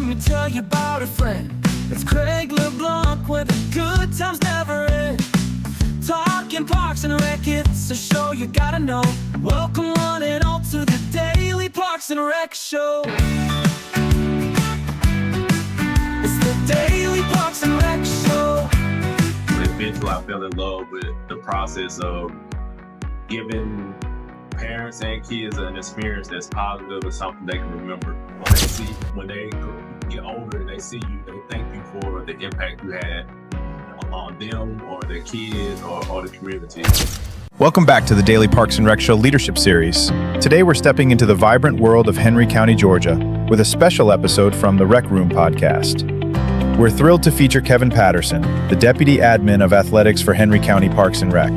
me tell you about a friend. It's Craig LeBlanc where the good times never end. Talking Parks and Rec, it's a show you gotta know. Welcome one and all to the Daily Parks and Rec Show. It's the Daily Parks and Rec Show. Eventually I fell in love with the process of giving parents and kids an experience that's positive and something they can remember. When they get older and they see you, they thank you for the impact you had on them or their kids or the community. Welcome back to the Daily Parks and Rec Show Leadership Series. Today we're stepping into the vibrant world of Henry County, Georgia, with a special episode from the Rec Room podcast. We're thrilled to feature Kevin Patterson, the Deputy Admin of Athletics for Henry County Parks and Rec.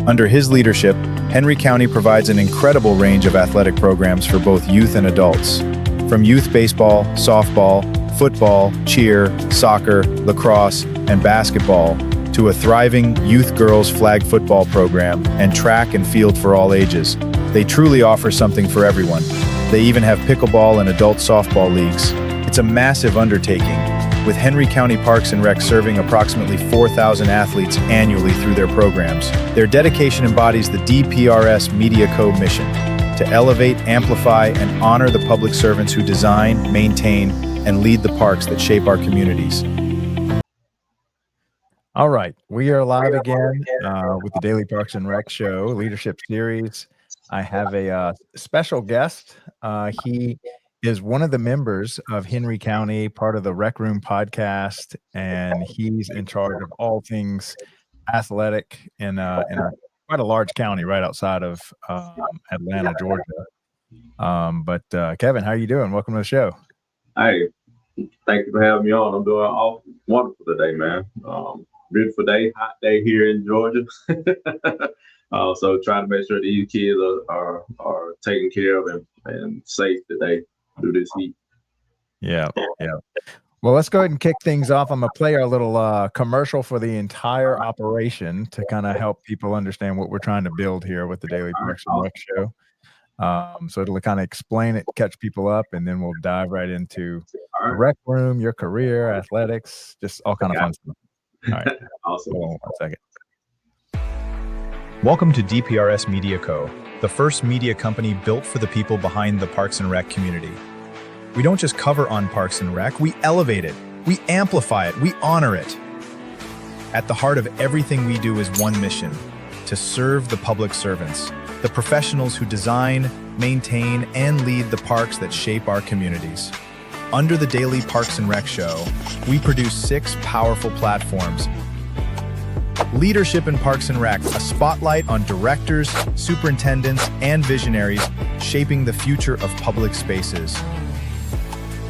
Under his leadership, Henry County provides an incredible range of athletic programs for both youth and adults. From youth baseball, softball, football, cheer, soccer, lacrosse, and basketball, to a thriving youth girls flag football program and track and field for all ages. They truly offer something for everyone. They even have pickleball and adult softball leagues. It's a massive undertaking, with Henry County Parks and Rec serving approximately 4,000 athletes annually through their programs. Their dedication embodies the DPRS Media Co. mission to elevate, amplify, and honor the public servants who design, maintain, and lead the parks that shape our communities. All right, we are live again with the Daily Parks and Rec Show Leadership Series. I have a special guest. He is one of the members of Henry County, part of the Rec Room podcast, and he's in charge of all things athletic in quite a large county right outside of Atlanta, Georgia. But Kevin, how are you doing? Welcome to the show. Hey, thank you for having me on. I'm doing all wonderful today, man. Beautiful day, hot day here in Georgia. So trying to make sure these kids are taken care of and safe today through this heat. Yeah. Well, let's go ahead and kick things off. I'm going to play our little commercial for the entire operation to kind of help people understand what we're trying to build here with the Daily Parks and Rec Show. So it'll kind of explain it, catch people up, and then we'll dive right into the Rec Room, your career, athletics, just all kind of fun stuff. All right. Awesome. Hold on 1 second. Welcome to DPRS Media Co., the first media company built for the people behind the Parks and Rec community. We don't just cover on Parks and Rec, we elevate it, we amplify it, we honor it. At the heart of everything we do is one mission: to serve the public servants, the professionals who design, maintain, and lead the parks that shape our communities. Under the Daily Parks and Rec Show, we produce 6 powerful platforms. Leadership in Parks and Rec, a spotlight on directors, superintendents, and visionaries shaping the future of public spaces.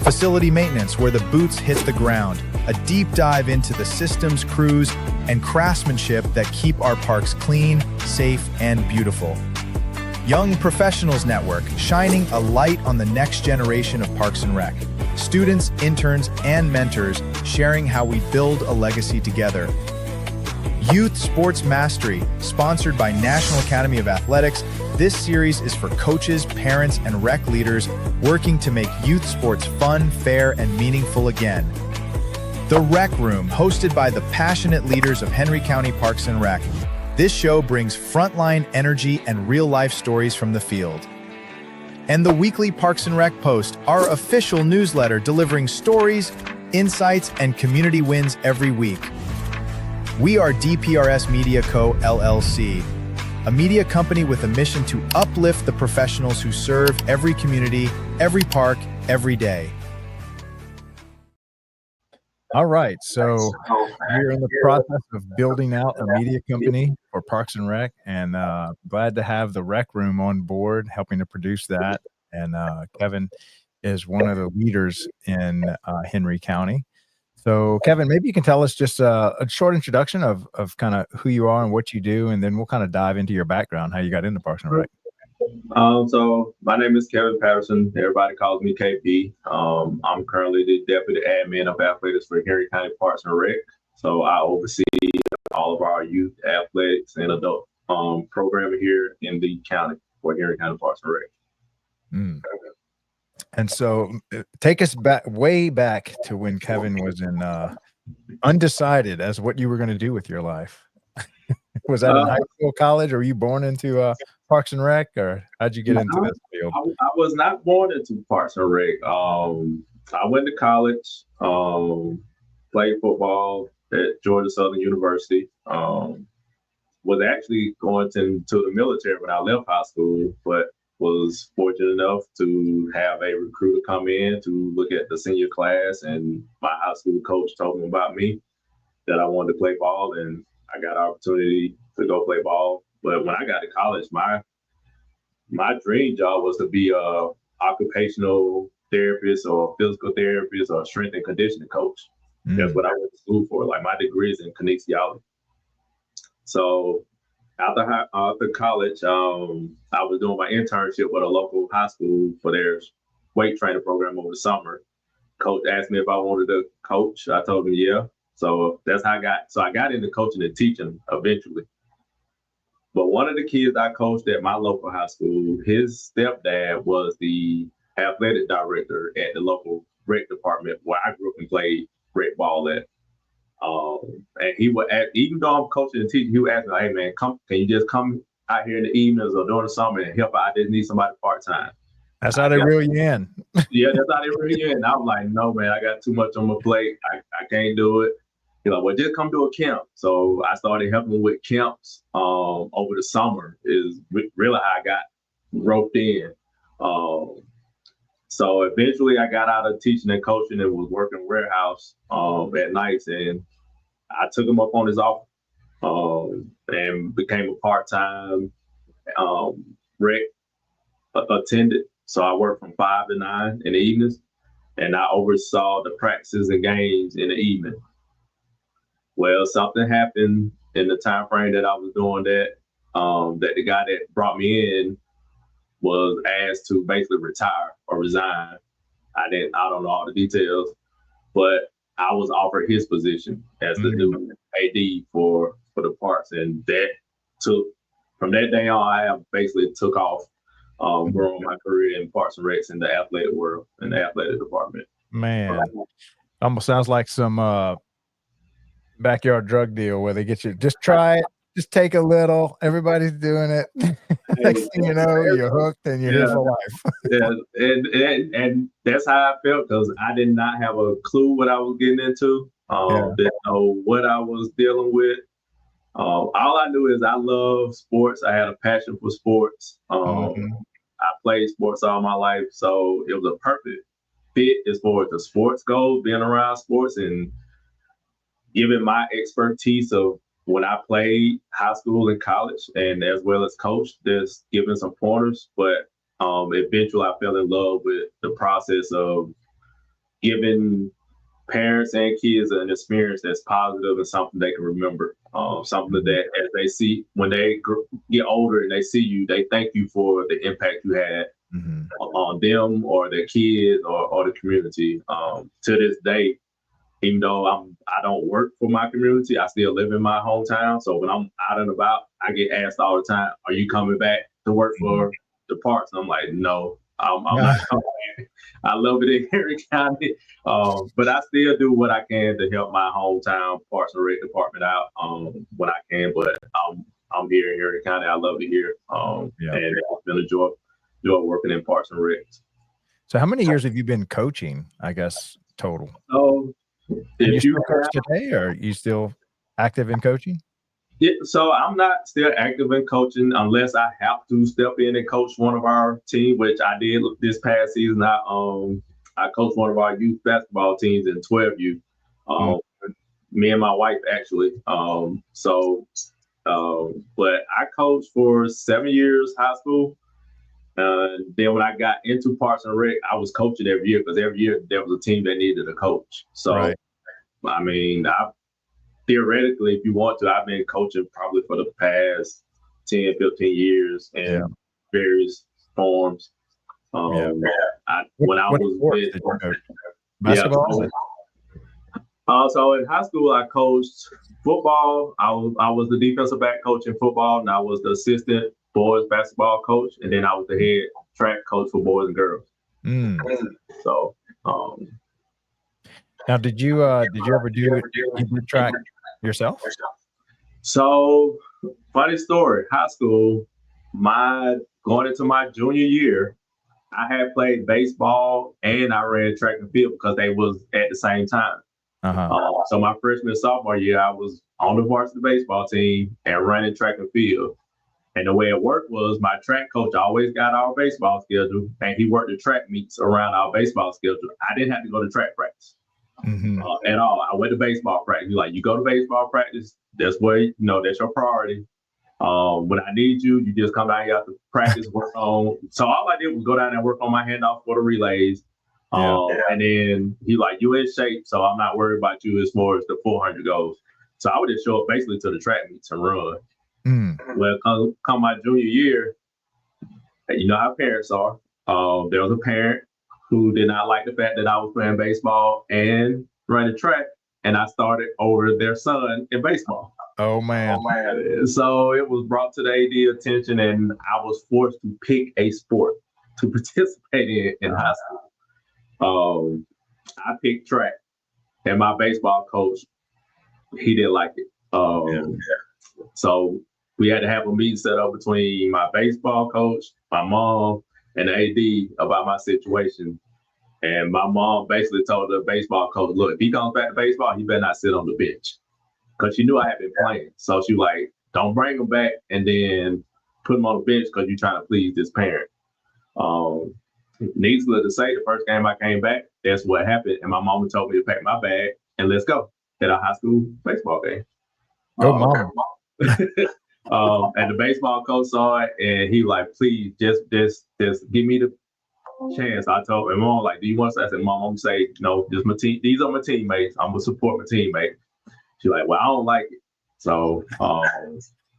Facility maintenance, where the boots hit the ground, a deep dive into the systems, crews, and craftsmanship that keep our parks clean, safe, and beautiful. Young Professionals Network, shining a light on the next generation of Parks and Rec. Students, interns, and mentors sharing how we build a legacy together. Youth Sports Mastery, sponsored by National Academy of Athletics. This series is for coaches, parents, and rec leaders working to make youth sports fun, fair, and meaningful again. The Rec Room, hosted by the passionate leaders of Henry County Parks and Rec. This show brings frontline energy and real-life stories from the field. And the weekly Parks and Rec Post, our official newsletter delivering stories, insights, and community wins every week. We are DPRS Media Co., LLC, a media company with a mission to uplift the professionals who serve every community, every park, every day. All right, so we're in the process of building out a media company for Parks and Rec, and glad to have the Rec Room on board, helping to produce that. And Kevin is one of the leaders in Henry County. So, Kevin, maybe you can tell us just a short introduction of kind of who you are and what you do, and then we'll kind of dive into your background, how you got into Parks and Rec. So my name is Kevin Patterson. Everybody calls me KP. I'm currently the Deputy Admin of Athletics for Henry County Parks and Rec. So I oversee all of our youth athletics and adult programming here in the county for Henry County Parks and Rec. And so take us back, way back to when Kevin was in undecided as what you were going to do with your life. Was that in high school, college, or were you born into Parks and Rec, or how'd you get into this field? I was not born into Parks and Rec. I went to college, played football at Georgia Southern University. Was actually going to the military when I left high school, but was fortunate enough to have a recruiter come in to look at the senior class, and my high school coach told me about me, that I wanted to play ball, and I got an opportunity to go play ball. But when I got to college, my dream job was to be a occupational therapist or physical therapist or strength and conditioning coach. That's what I went to school for. Like, my degree is in kinesiology. So after college, I was doing my internship with a local high school for their weight training program over the summer. Coach asked me if I wanted to coach. I told him yeah. So that's how I got into coaching and teaching eventually. But one of the kids I coached at my local high school, his stepdad was the athletic director at the local rec department where I grew up and played rec ball at. And he would ask, even though I'm coaching and teaching, he would ask me, "Hey man, can you just come out here in the evenings or during the summer and help out? I just need somebody part time." That's how they reel you in. Yeah, that's how they reel you in. And I was like, "No man, I got too much on my plate. I can't do it." He's like, "Well, just come to a camp." So I started helping with camps over the summer. Is really how I got roped in. So eventually I got out of teaching and coaching and was working warehouse at nights, and I took him up on his offer and became a part-time rec attendant. So I worked from 5 to 9 in the evenings, and I oversaw the practices and games in the evening. Well, something happened in the time frame that I was doing that, that the guy that brought me in was asked to basically retire or resign. I don't know all the details, but I was offered his position as the new AD for the parks, and that took from that day on. I basically took off, growing my career in Parks and Recs in the athletic world, in the athletic department. Man, almost sounds like some backyard drug deal where they get you, just try it, just take a little. Everybody's doing it. Next thing you know, you're hooked and you're here for life. Yeah, and that's how I felt, because I did not have a clue what I was getting into. Didn't know what I was dealing with. All I knew is I love sports. I had a passion for sports. I played sports all my life, so it was a perfect fit as far as the sports goes, being around sports and given my expertise of when I played high school and college, and as well as coach, just giving some pointers. But eventually I fell in love with the process of giving parents and kids an experience that's positive and something they can remember. Something that as they see, when they get older and they see you, they thank you for the impact you had on them or their kids or the community. To this day, even though I don't work for my community, I still live in my hometown. So when I'm out and about, I get asked all the time, "Are you coming back to work for the parks?" And I'm like, "No, I'm not coming back. I love it in Henry County." But I still do what I can to help my hometown Parks and Rec department out when I can. But I'm here in Henry County. I love it here. And it's been a joy working in Parks and Rec. So how many years have you been coaching, I guess, total? So you still coach today, or are you still active in coaching? Yeah, so I'm not still active in coaching unless I have to step in and coach one of our team, which I did this past season. I coached one of our youth basketball teams in 12U. Me and my wife actually. But I coached for 7 years high school. Then when I got into Parks and Rec, I was coaching every year, because every year there was a team that needed a coach. So, I mean, theoretically, if you want to, I've been coaching probably for the past 10, 15 years in various forms. When I was with basketball. So in high school, I coached football. I was the defensive back coach in football, and I was the assistant boys basketball coach, and then I was the head track coach for boys and girls. Mm. So, Now, did you ever do it? You did track yourself? so funny story. High school, my going into my junior year, I had played baseball and I ran track and field because they was at the same time. Uh-huh. So my freshman and sophomore year, I was on the varsity baseball team and running track and field. And the way it worked was my track coach always got our baseball schedule, and he worked the track meets around our baseball schedule. I didn't have to go to track practice at all. I went to baseball practice. He's like, you go to baseball practice. That's where that's your priority. When I need you, you just come down here after practice, work on. So all I did was go down there and work on my handoff for the relays. And then he like, you in shape, so I'm not worried about you as far as the 400 goes. So I would just show up basically to the track meets and run. Well, come my junior year, you know how parents are. There was a parent who did not like the fact that I was playing baseball and running track, and I started over their son in baseball. Oh man. So it was brought to the AD attention, and I was forced to pick a sport to participate in high school. I picked track, and my baseball coach, he didn't like it. So we had to have a meeting set up between my baseball coach, my mom, and the AD about my situation. And my mom basically told the baseball coach, look, if he comes back to baseball, he better not sit on the bench. Because she knew I had been playing. So she was like, don't bring him back and then put him on the bench because you're trying to please this parent. Needless to say, the first game I came back, that's what happened. And my mama told me to pack my bag and let's go at a high school baseball game. Go mom. And the baseball coach saw it and he like, please just give me the chance. I told my mom, like, do you want to? I said, Mom, I'm gonna say, no, just my team. These are my teammates. I'm gonna support my teammate. She's like, well, I don't like it. So,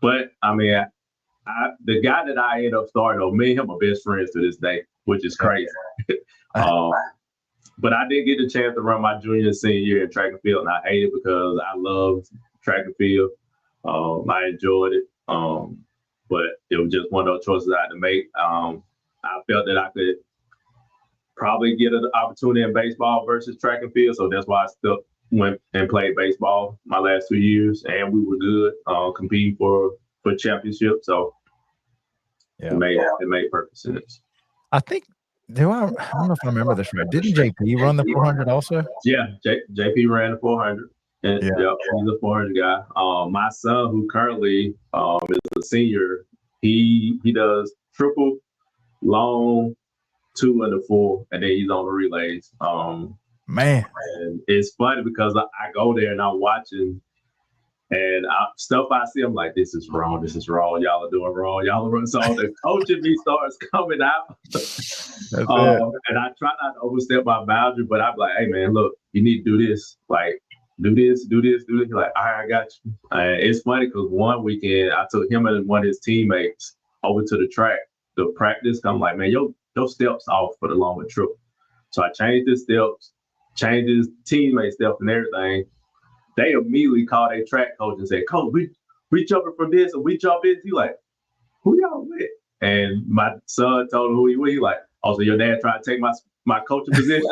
but I mean, the guy that I ended up starting, me and him are best friends to this day, which is crazy. But I did get the chance to run my junior and senior year in track and field, and I hate it because I love track and field. I enjoyed it, but it was just one of those choices I had to make. I felt that I could probably get an opportunity in baseball versus track and field, so that's why I still went and played baseball my last 2 years, and we were good, competing for championships. So it made perfect sense. I think. I don't know if I remember this right. Didn't JP run the 400 also? Yeah, JP ran the 400. And he's a 400 guy. My son, who currently is a senior, he does triple, long, 2 and the 4, and then he's on the relays. Man, and it's funny because I go there and I'm watching, and stuff I see, I'm like, this is wrong. Y'all are doing wrong. Y'all are wrong. So the coach in me starts coming out. And I try not to overstep my boundary, but I'm like, hey, man, look, you need to do this. Like, do this. He's like, all right, I got you. And it's funny because one weekend I took him and one of his teammates over to the track to practice. I'm like, man, your steps off for the longer trip. So I changed his steps, changed his teammate steps and everything. They immediately called their track coach and said, Coach, we jumping from this and we jump in. He like, who y'all with? And my son told him who he was. He like, oh, so your dad tried to take my coaching position?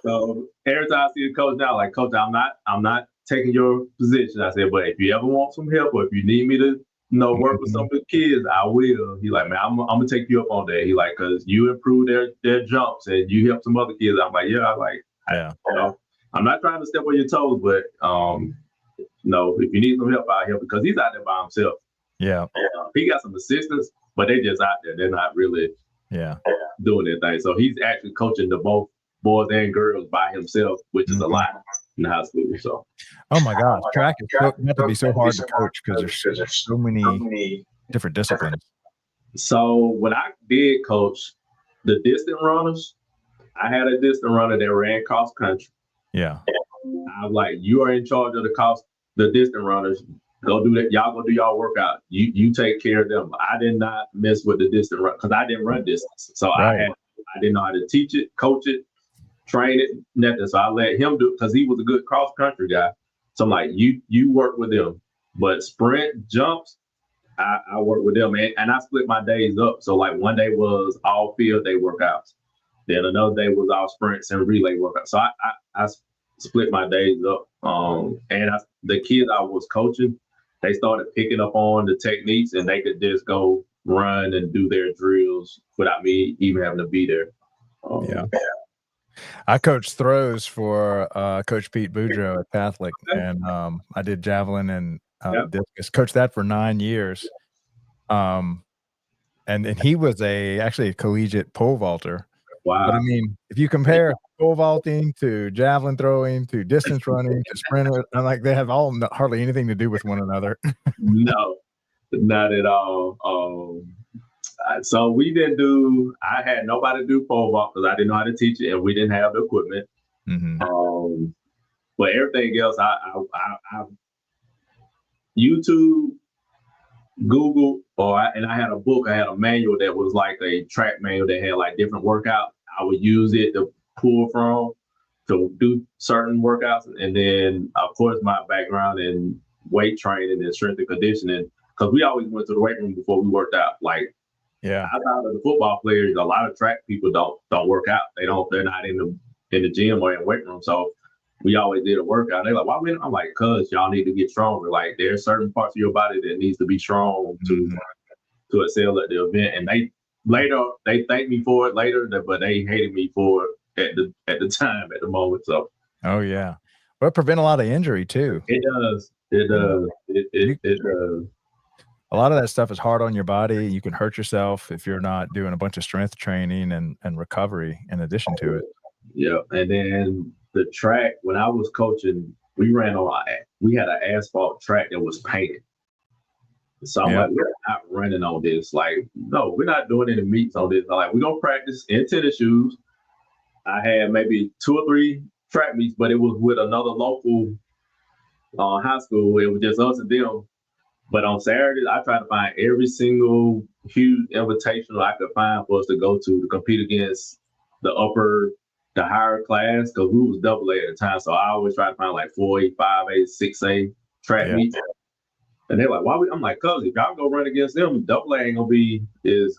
So every time I see a coach now, like, Coach, I'm not taking your position. I said, but if you ever want some help or if you need me to work with some of the kids, I will. He like, man, I'm gonna take you up on that. He like, cause you improved their jumps and you helped some other kids. I'm like, I'm not trying to step on your toes, but if you need some help, I'll help because he's out there by himself. Yeah. He got some assistants, but they just out there. They're not really doing their thing. So he's actually coaching the both boys and girls by himself, which is a lot in high school. So, oh my gosh, track is meant to be so hard to coach because there's so many different disciplines. So when I did coach the distant runners, I had a distant runner that ran cross country. Yeah. I was like, you are in charge of the distant runners. Go do that. Y'all go do y'all workout. You take care of them. I did not mess with the distant run because I didn't run distance. So I didn't know how to teach it, coach it, train it, nothing. So I let him do it because he was a good cross country guy. So I'm like, you work with them. But sprint, jumps, I work with them, and I split my days up. So like one day was all field day workouts, then another day was all sprints and relay workouts. So I split my days up. And the kids I was coaching, they started picking up on the techniques, and they could just go run and do their drills without me even having to be there. Yeah. I coached throws for Coach Pete Boudreaux at Catholic, and I did javelin and discus. Coached that for 9 years. And he was actually a collegiate pole vaulter. Wow. But I mean, if you compare pole vaulting to javelin throwing to distance running to sprinter, I'm like they have hardly anything to do with one another. No, not at all. So we didn't do. I had nobody do pole vault because I didn't know how to teach it, and we didn't have the equipment. Mm-hmm. But everything else, I YouTube, Google, and I had a book. I had a manual that was like a track manual that had like different workouts. I would use it to pull from to do certain workouts, and then of course my background in weight training and strength and conditioning, because we always went to the weight room before we worked out. Like outside of the football players, a lot of track people don't work out. They're not in the gym or in the weight room. So we always did a workout. They're like, why? I'm like, cause y'all need to get stronger. Like there's certain parts of your body that needs to be strong to excel at the event. And they thanked me for it later, but they hated me for it at the time, at the moment. So but prevent a lot of injury too. It does. It does. A lot of that stuff is hard on your body. You can hurt yourself if you're not doing a bunch of strength training and recovery in addition to it. Yeah. And then the track, when I was coaching, we had an asphalt track that was painted. So I'm like, we're not running on this. Like, no, we're not doing any meets on this. I'm like, we're going to practice in tennis shoes. I had maybe 2 or 3 track meets, but it was with another local high school. It was just us and them. But on Saturdays, I tried to find every single huge invitational I could find for us to go to compete against the higher class, because we was double A at the time. So I always try to find like 4A, 5A, 6A track meets. And they're like, why? I'm like, cuz if y'all go run against them, double A ain't gonna be as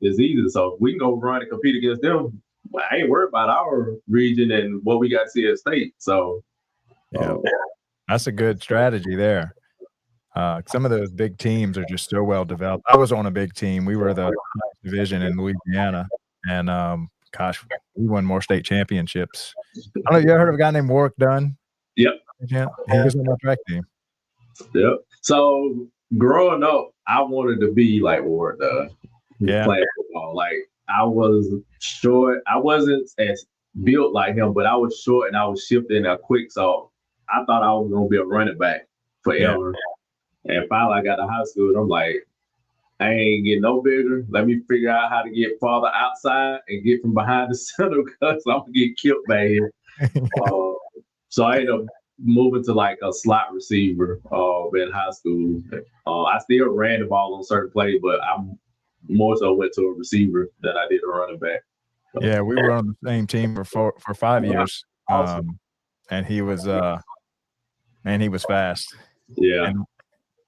easy. So if we can go run and compete against them, well, I ain't worried about our region and what we got to see at state. So that's a good strategy there. Some of those big teams are just so well developed. I was on a big team. We were the division in Louisiana, and gosh, we won more state championships. I don't know. You ever heard of a guy named Warwick Dunn? Yep. He was on my track team. Yep. So growing up, I wanted to be like Warwick Dunn. Playing football. Like I was short. I wasn't as built like him, but I was short and I was shifting quick. So I thought I was gonna be a running back forever. And finally, I got to high school, and I'm like, I ain't getting no bigger. Let me figure out how to get farther outside and get from behind the center, because I'm gonna get killed back here. So I ended up moving to like a slot receiver in high school. I still ran the ball on certain plays, but I more so went to a receiver than I did a running back. So, we were on the same team for 5 years. Awesome. And he was he was fast. Yeah. And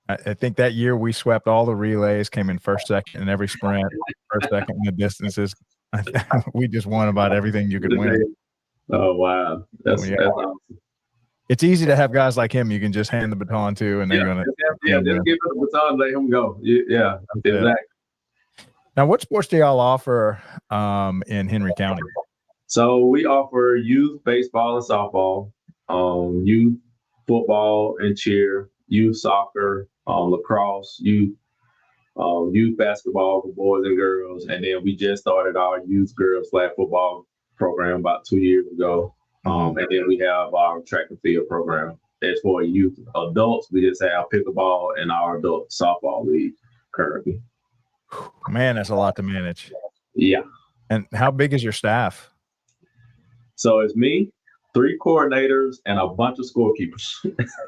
I think that year we swept all the relays, came in first, second in every sprint, first, second in the distances. We just won about everything you could win. Oh, wow. That's awesome. It's easy to have guys like him you can just hand the baton to, and they're going to just give him the baton, let him go. Yeah, exactly. Now, what sports do y'all offer in Henry County? So we offer youth baseball and softball, youth football and cheer, youth soccer, lacrosse, youth basketball for boys and girls, and then we just started our youth girls flag football program about 2 years ago. And then we have our track and field program. As for youth adults, we just have pickleball and our adult softball league currently. Man, that's a lot to manage. Yeah. And how big is your staff? So it's me, 3 coordinators, and a bunch of scorekeepers.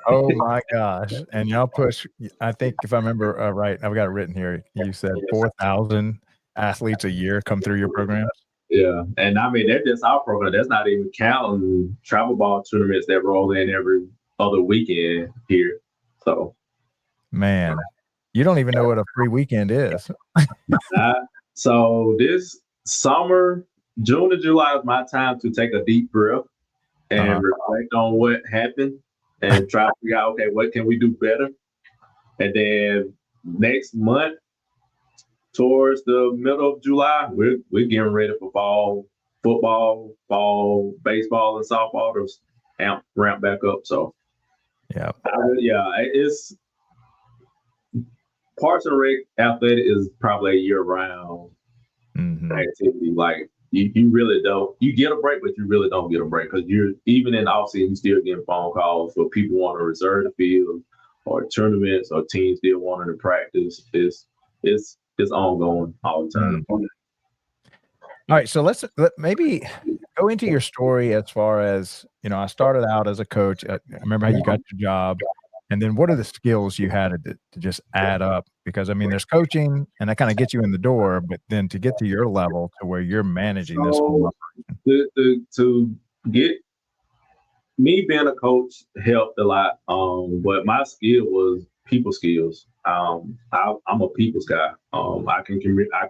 Oh my gosh. And y'all push, I think if I remember right, I've got it written here. You said 4,000 athletes a year come through your programs. Yeah. And I mean, that's just our program. That's not even counting travel ball tournaments that roll in every other weekend here. So, man, You don't even know what a free weekend is. Uh, so this summer, June to July is my time to take a deep breath Uh-huh. and reflect on what happened and try to figure out, okay, what can we do better? And then next month, towards the middle of July, we're getting ready for fall football, fall baseball, and softball to ramp back up. So Yeah. yeah, it's Parks and Rec athletic is probably a year round Mhm. activity. Like you really don't. You get a break, but you really don't get a break because you're even in off season, you still getting phone calls for people want to reserve the field or tournaments or teams still wanting to practice. It's ongoing all the Mm. time. Alright, so let maybe go into your story as far as, I started out as a coach. I remember how you got your job, and then what are the skills you had to just add up? Because, I mean, there's coaching, and that kinda gets you in the door, but then to get to your level to where you're managing this whole So operation. to get me being a coach helped a lot. But my skill was people skills. I'm a people's guy. I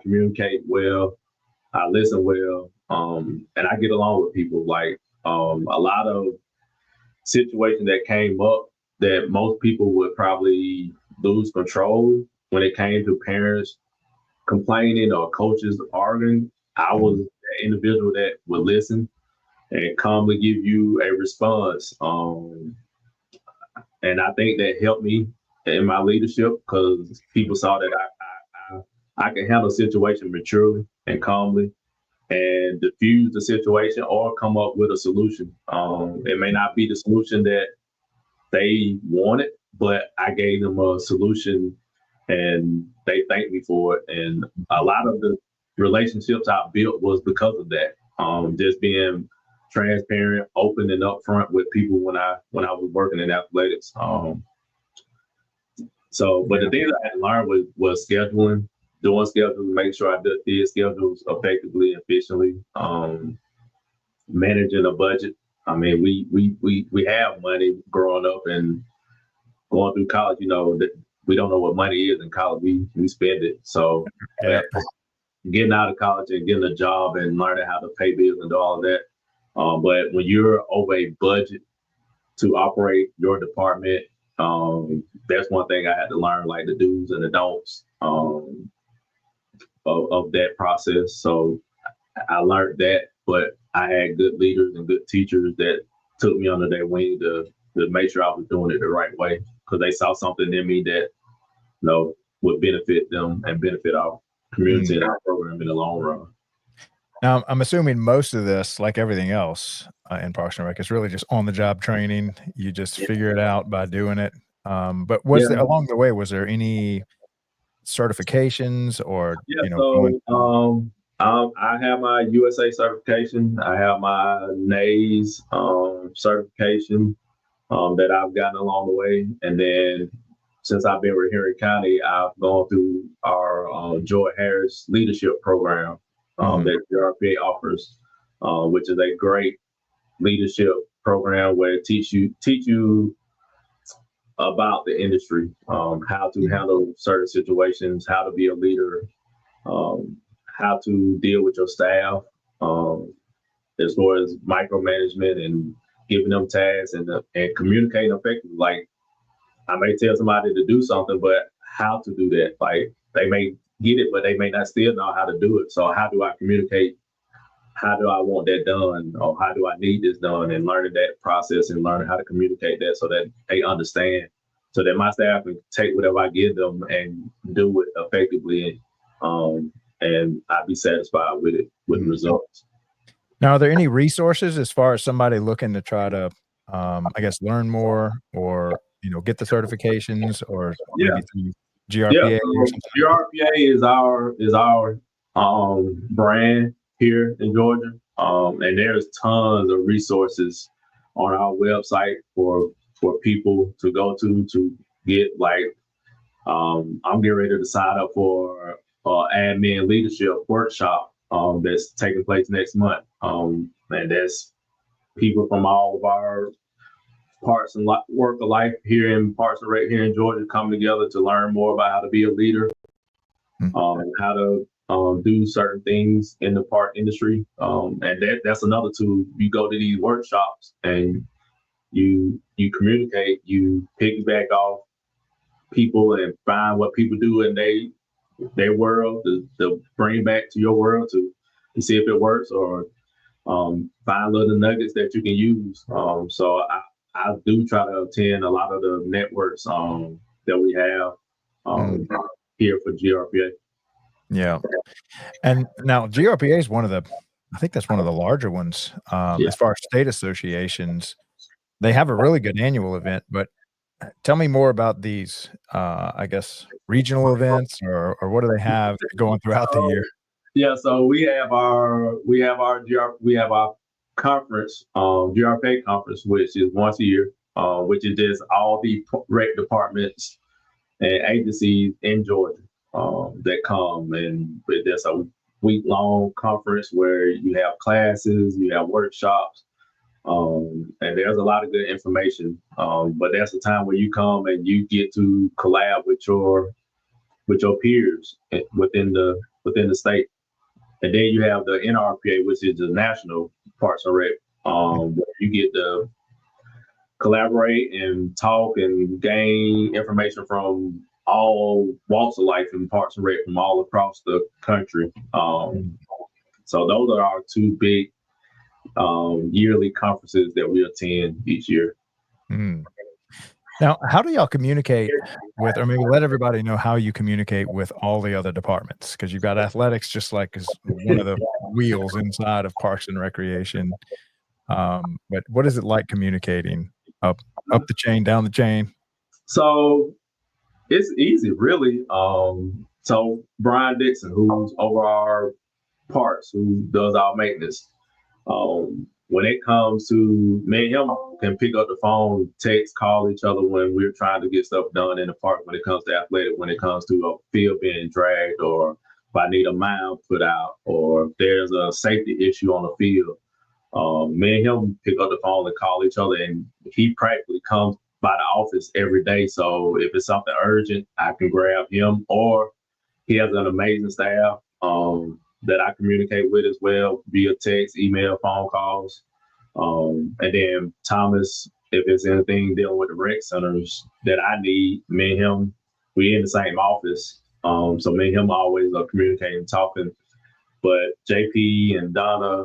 communicate well. I listen well, and I get along with people. Like a lot of situations that came up that most people would probably lose control when it came to parents complaining or coaches arguing. I was Mhm. the individual that would listen and calmly give you a response. And I think that helped me in my leadership because people saw that I can handle a situation maturely and calmly and diffuse the situation or come up with a solution. It may not be the solution that they wanted, but I gave them a solution and they thanked me for it. And a lot of the relationships I built was because of that. Just being transparent, open, and upfront with people when I was working in athletics. But the Yeah. things I had to learn was scheduling, doing schedules, make sure I did schedules effectively, efficiently, managing a budget. I mean, we have money growing up and going through college. That we don't know what money is in college. We spend it. So, Yeah. but getting out of college and getting a job and learning how to pay bills and do all of that. But when you're over a budget to operate your department, that's one thing I had to learn, like the do's and the don'ts of that process. So I learned that, but I had good leaders and good teachers that took me under their wing to make sure I was doing it the right way because they saw something in me that would benefit them and benefit our community Mm. and our program in the long run. Now, I'm assuming most of this, like everything else, in Parks and Rec, is really just on-the-job training. You just figure it out by doing it. But was there Yeah, along the way, was there any certifications or, yeah. going. So I have my USA certification. I have my NAES certification that I've gotten along the way, and then since I've been with Henry County, I've gone through our Joy Harris Leadership Program Mhm. that the RPA offers, which is a great leadership program where it teach you about the industry, how to Mhm. handle certain situations, how to be a leader, um, how to deal with your staff, um, as far as micromanagement and giving them tasks and communicating effectively. Like I may tell somebody to do something, but how to do that? Like they may get it, but they may not still know how to do it. So how do I communicate? How do I want that done, or how do I need this done? And learning that process and learning how to communicate that so that they understand, so that my staff can take whatever I give them and do it effectively, and I'd be satisfied with it with the Mhm. results. Now, are there any resources as far as somebody looking to try to, I guess, learn more or, get the certifications or Yeah, maybe through yeah. GRPA or So something like that? GRPA is our brand here in Georgia, and there's tons of resources on our website for people to go to get like. I'm getting ready to sign up for admin leadership workshop that's taking place next month, and that's people from all of our work of life here in Parks and Rec here in Georgia come together to learn more about how to be a leader, how to do certain things in the park industry. And that's another tool. You go to these workshops and you communicate, you piggyback off people and find what people do in their world to bring back to your world to see if it works, or find little nuggets that you can use. So I do try to attend a lot of the networks that we have here for GRPA. Yeah. And now GRPA is I think that's one of the larger ones. As far as state associations, they have a really good annual event, but tell me more about these, I guess, regional events, or what do they have going throughout the year? Yeah, so we have our conference, GRPA conference, which is once a year, which is just all the rec departments and agencies in Georgia that come, and there's a week-long conference where you have classes, you have workshops, and there's a lot of good information. But that's the time where you come and you get to collab with your peers within the state. And then you have the NRPA, which is the National Parks and Rec, where you get to collaborate and talk and gain information from all walks of life in Parks and Rec from all across the country. So those are our two big yearly conferences that we attend each year. Now, how do y'all communicate with, or maybe let everybody know how you communicate with all the other departments? Because you've got athletics, just like as one of the wheels inside of Parks and Recreation. But what is it like communicating up the chain, down the chain? So it's easy, really. So Brian Dixon, who's over our parks, who does our maintenance, when it comes to me and him can pick up the phone, text, call each other when we're trying to get stuff done in the park, when it comes to athletic, when it comes to a field being dragged, or if I need a mound put out, or if there's a safety issue on the field. Me and him pick up the phone and call each other, and he practically comes by the office every day. So if it's something urgent, I can grab him, or he has an amazing staff that I communicate with as well via text, email, phone calls. And then Thomas, if it's anything dealing with the rec centers that I need, me and him, we in the same office. So me and him always are communicating, talking. But JP and Donna,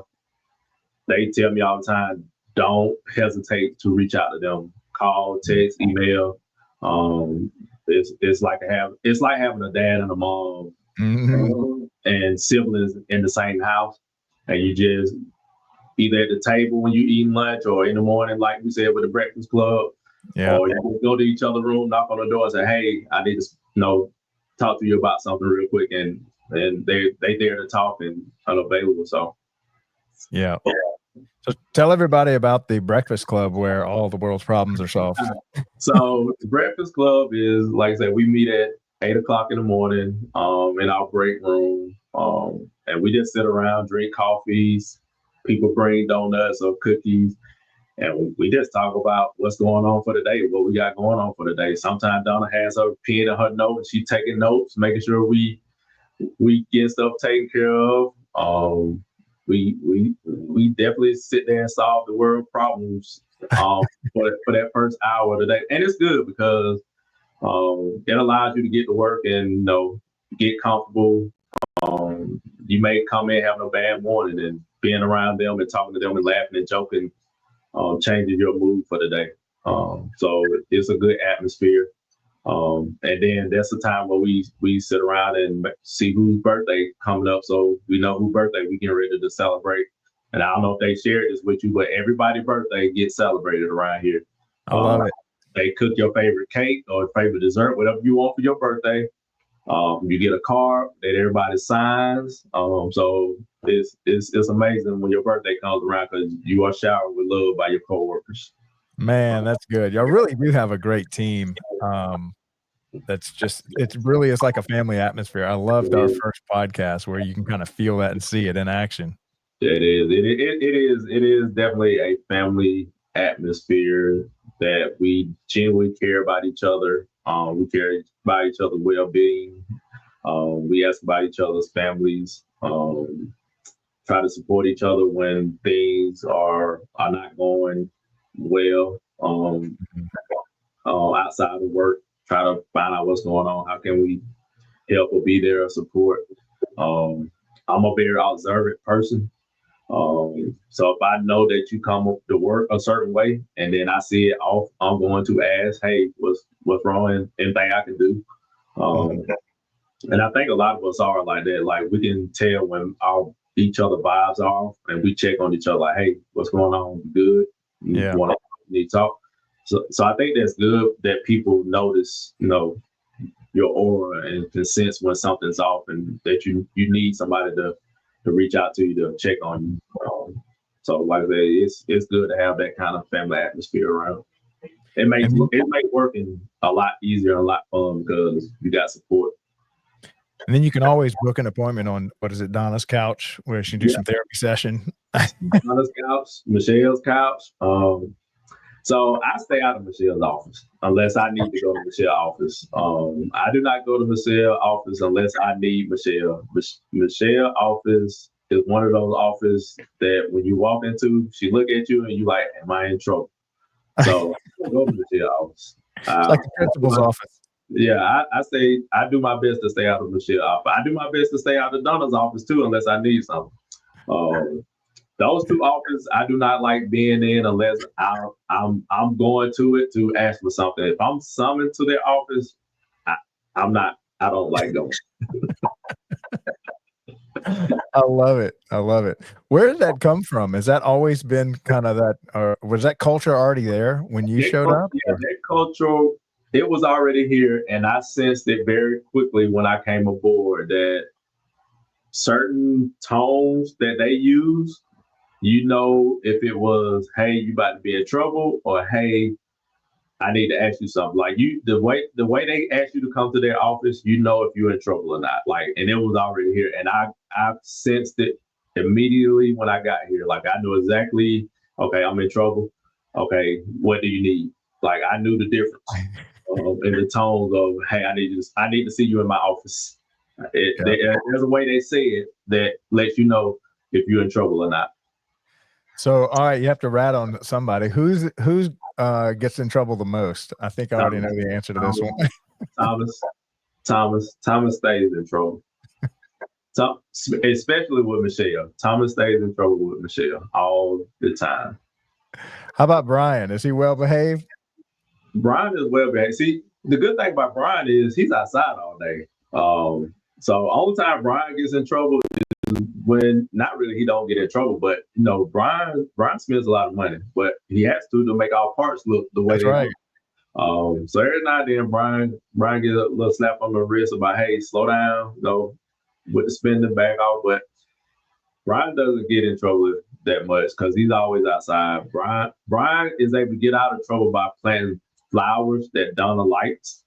they tell me all the time, don't hesitate to reach out to them. Call, text, email. It's like having a dad and a mom and siblings in the same house, and you just either at the table when you eating lunch, or in the morning, like we said, with the breakfast club, or you go to each other's room, knock on the door, and say, "Hey, I need to talk to you about something real quick," and they there to talk and unavailable. So yeah. So tell everybody about the Breakfast Club, where all the world's problems are solved. So the Breakfast Club is, like I said, we meet at 8:00 in the morning in our break room, and we just sit around, drink coffees. People bring donuts or cookies, and we just talk about what's going on for the day, what we got going on for the day. Sometimes Donna has her pen and her note, and she's taking notes, making sure we get stuff taken care of. We definitely sit there and solve the world problems for that first hour of the day, and it's good because it allows you to get to work and get comfortable. You may come in having a bad morning, and being around them and talking to them and laughing and joking changes your mood for the day. So it's a good atmosphere. And then that's the time where we sit around and see whose birthday coming up, so we know whose birthday we getting ready to celebrate. And I don't know if they shared this with you, but everybody's birthday gets celebrated around here. I love it. They cook your favorite cake or favorite dessert, whatever you want for your birthday. You get a card that everybody signs. So it's amazing when your birthday comes around, because you are showered with love by your coworkers. Man, that's good. Y'all really do have a great team. It's like a family atmosphere. I loved our first podcast where you can kind of feel that and see it in action. Yeah, it is. It is definitely a family atmosphere. that we genuinely care about each other. We care about each other's well-being. We ask about each other's families. Try to support each other when things are not going well. Outside of work, try to find out what's going on. How can we help or be there or support? I'm a very observant person. So if I know that you come up to work a certain way and then I see it off, I'm going to ask, hey, what's wrong, and anything I can do. And I think a lot of us are like that. Like, we can tell when each other vibes are off, and we check on each other like, hey, what's going on? Good? Yeah. Need to talk? So I think that's good that people notice, your aura and can sense when something's off, and that you need somebody to reach out to you to check on you. So like I say, it's good to have that kind of family atmosphere around. It makes working a lot easier and a lot fun because you got support. And then you can always book an appointment on, Donna's couch, where she can do some therapy session. Donna's couch, Michelle's couch. So I stay out of Michelle's office unless I need to go to Michelle's office. I do not go to Michelle's office unless I need Michelle. Michelle's office is one of those offices that when you walk into, she look at you and you like, am I in trouble? So I go to Michelle's office. It's like the principal's office. Yeah, I do my best to stay out of Michelle's office. I do my best to stay out of Donna's office too, unless I need something. Those two offices I do not like being in unless I'm going to it to ask for something. If I'm summoned to their office, I don't like going. I love it. Where did that come from? Has that always been kind of that, or was that culture already there when you showed up? Yeah, that culture, it was already here, and I sensed it very quickly when I came aboard that certain tones that they use, if it was, hey, you about to be in trouble, or hey, I need to ask you something. Like, the way they ask you to come to their office, if you're in trouble or not. Like, and it was already here, and I sensed it immediately when I got here. Like, I knew exactly, okay, I'm in trouble. Okay, what do you need? Like, I knew the difference in the tones of, hey, I need to see you in my office. There's a way they say it that lets you know if you're in trouble or not. So, all right, you have to rat on somebody. Who's gets in trouble the most? I think I already know the answer to this one. Thomas stays in trouble. Especially with Michelle. Thomas stays in trouble with Michelle all the time. How about Brian? Is he well behaved? Brian is well behaved. See, the good thing about Brian is he's outside all day. So only time Brian gets in trouble is when, not really he don't get in trouble, but Brian spends a lot of money, but he has to make our parts look the way they look. So every now and then Brian gets a little slap on the wrist about, hey, slow down, with the spending back off. But Brian doesn't get in trouble that much because he's always outside. Brian is able to get out of trouble by planting flowers that Donna likes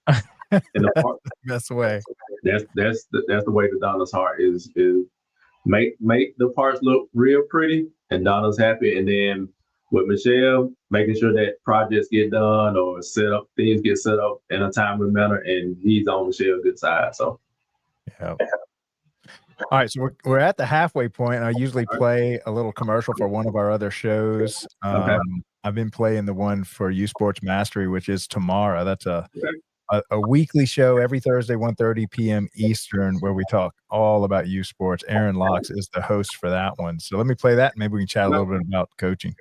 in the park. That's the way. That's the way to Donna's heart is make the parts look real pretty, and Donna's happy. And then with Michelle, making sure that projects get done or things get set up in a timely manner, and he's on Michelle's good side. So yeah. All right, so we're at the halfway point. I usually play a little commercial for one of our other shows. Okay. I've been playing the one for Youth Sports Mastery, which is tomorrow. That's a weekly show every Thursday, 1:30 p.m. Eastern, where we talk all about youth sports. Aaron Locks is the host for that one. So let me play that, and maybe we can chat a little bit about coaching.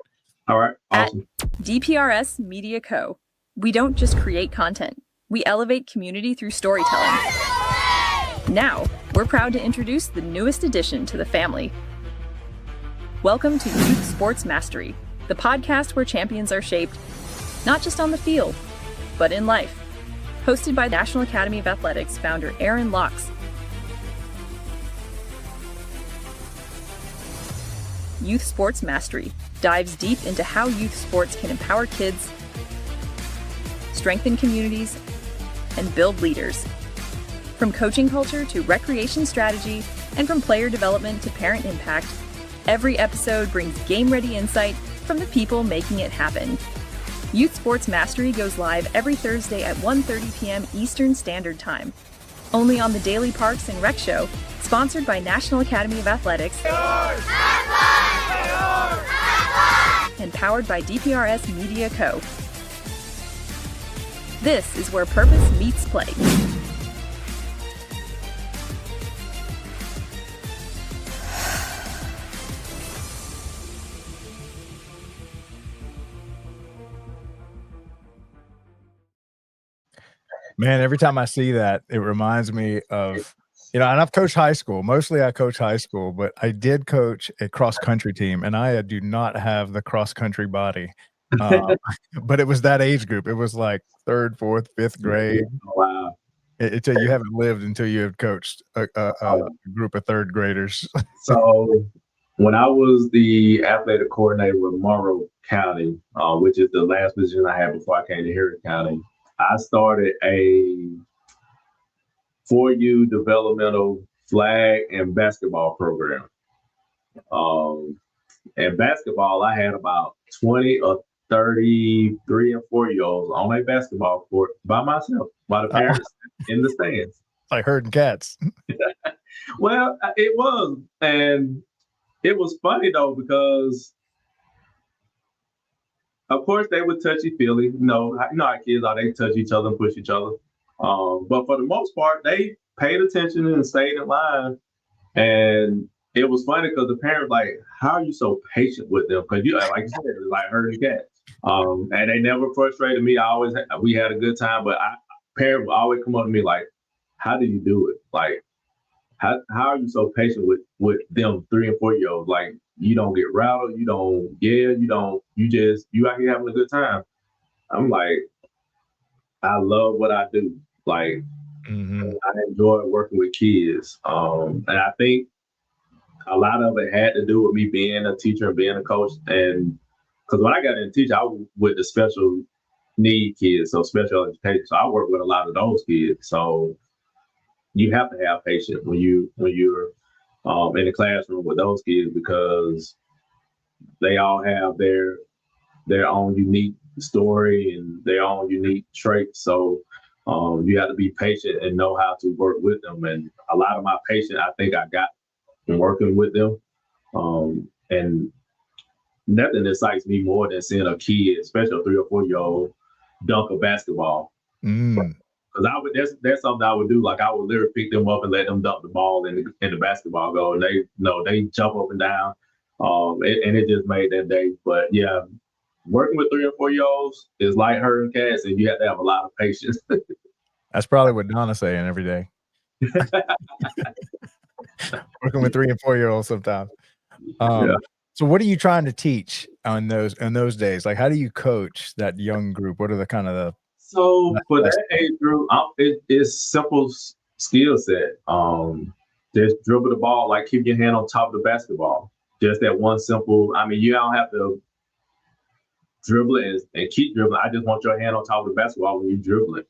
All right, awesome. At DPRS Media Co., we don't just create content. We elevate community through storytelling. Now, we're proud to introduce the newest addition to the family. Welcome to Youth Sports Mastery, the podcast where champions are shaped, not just on the field, but in life. Hosted by National Academy of Athletics founder Aaron Locks. Youth Sports Mastery dives deep into how youth sports can empower kids, strengthen communities, and build leaders. From coaching culture to recreation strategy, and from player development to parent impact, every episode brings game-ready insight from the people making it happen. Youth Sports Mastery goes live every Thursday at 1:30 p.m. Eastern Standard Time. Only on the Daily Parks and Rec Show, sponsored by National Academy of Athletics and powered by DPRS Media Co. This is where purpose meets play. Man, every time I see that, it reminds me of, and I've coached high school. Mostly I coach high school, but I did coach a cross-country team, and I do not have the cross-country body. But it was that age group. It was like 3rd, 4th, 5th grade. Wow. You haven't lived until you have coached a group of 3rd graders. So when I was the athletic coordinator with Monroe County, which is the last position I had before I came to Harris County, I started a 4U developmental flag and basketball program. And basketball, I had about 20 or 33 and 4-year-olds on a basketball court by myself, by the parents in the stands. Like herding cats. Well, it was. And it was funny, though, because of course, they would touchy-feely. You know how kids are. They touch each other and push each other. But for the most part, they paid attention and stayed in line. And it was funny because the parents like, how are you so patient with them? Because like you said, it was like herding cats. And they never frustrated me. We had a good time. But parents would always come up to me like, how do you do it? Like, how are you so patient with them 3 and 4-year-olds? Like, you don't get rattled, you don't yell, you out here having a good time. I'm like, I love what I do. Like, I enjoy working with kids. And I think a lot of it had to do with me being a teacher and being a coach. And because when I got into teaching, I was with the special need kids, so special education. So I work with a lot of those kids. So you have to have patience when you're in the classroom with those kids because they all have their own unique story and their own unique traits. So you have to be patient and know how to work with them. And a lot of my patience, I think I got from working with them. And nothing excites me more than seeing a kid, especially a 3 or 4-year-old, dunk a basketball. Because that's something I would do. Like I would literally pick them up and let them dunk the ball in the basketball goal, and they jump up and down, and it just made that day. But yeah, working with 3 and 4-year-olds is like herding cats, and you have to have a lot of patience. That's probably what Donna's saying every day. Working with 3 and 4-year-olds sometimes. Yeah. So what are you trying to teach on those days? Like, how do you coach that young group? What are the kind of the So for that age group, it's simple skill set. Just dribble the ball, like keep your hand on top of the basketball. Just that one simple. I mean, you don't have to dribble it and keep dribbling. I just want your hand on top of the basketball when you dribble it.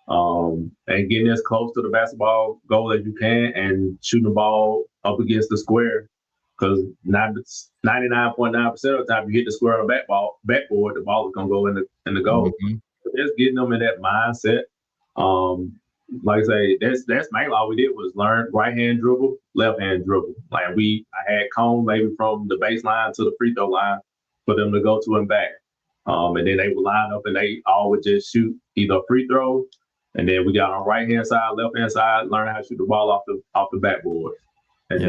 And getting as close to the basketball goal as you can and shooting the ball up against the square. Because 99.9% of the time you hit the square on the backboard, the ball is gonna go in the goal. Just getting them in that mindset. Like I say, that's mainly all we did was learn right hand dribble, left hand dribble. Like I had cone maybe from the baseline to the free throw line for them to go to and back. And then they would line up and they all would just shoot either a free throw, and then we got on right hand side, left hand side, learn how to shoot the ball off the backboard. And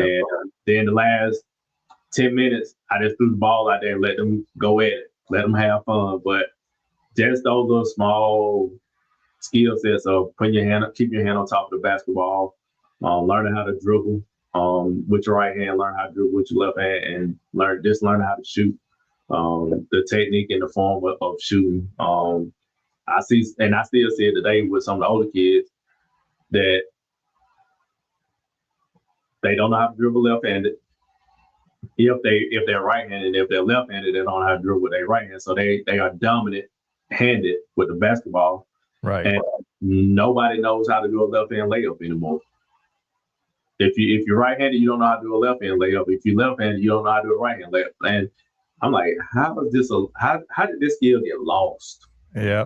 then the last 10 minutes, I just threw the ball out there and let them go at it, let them have fun. But just those little small skill sets of keep your hand on top of the basketball, learning how to dribble with your right hand, learn how to dribble with your left hand, and learn how to shoot. The technique and the form of shooting. I still see it today with some of the older kids that they don't know how to dribble left-handed. If they're right-handed, if they're left-handed, they don't know how to dribble with their right hand. So they are dominant-handed with the basketball. Right. And nobody knows how to do a left-hand layup anymore. If you're right-handed, you don't know how to do a left-hand layup. If you're left-handed, you don't know how to do a right-hand layup. And I'm like, how did this skill get lost? Yeah.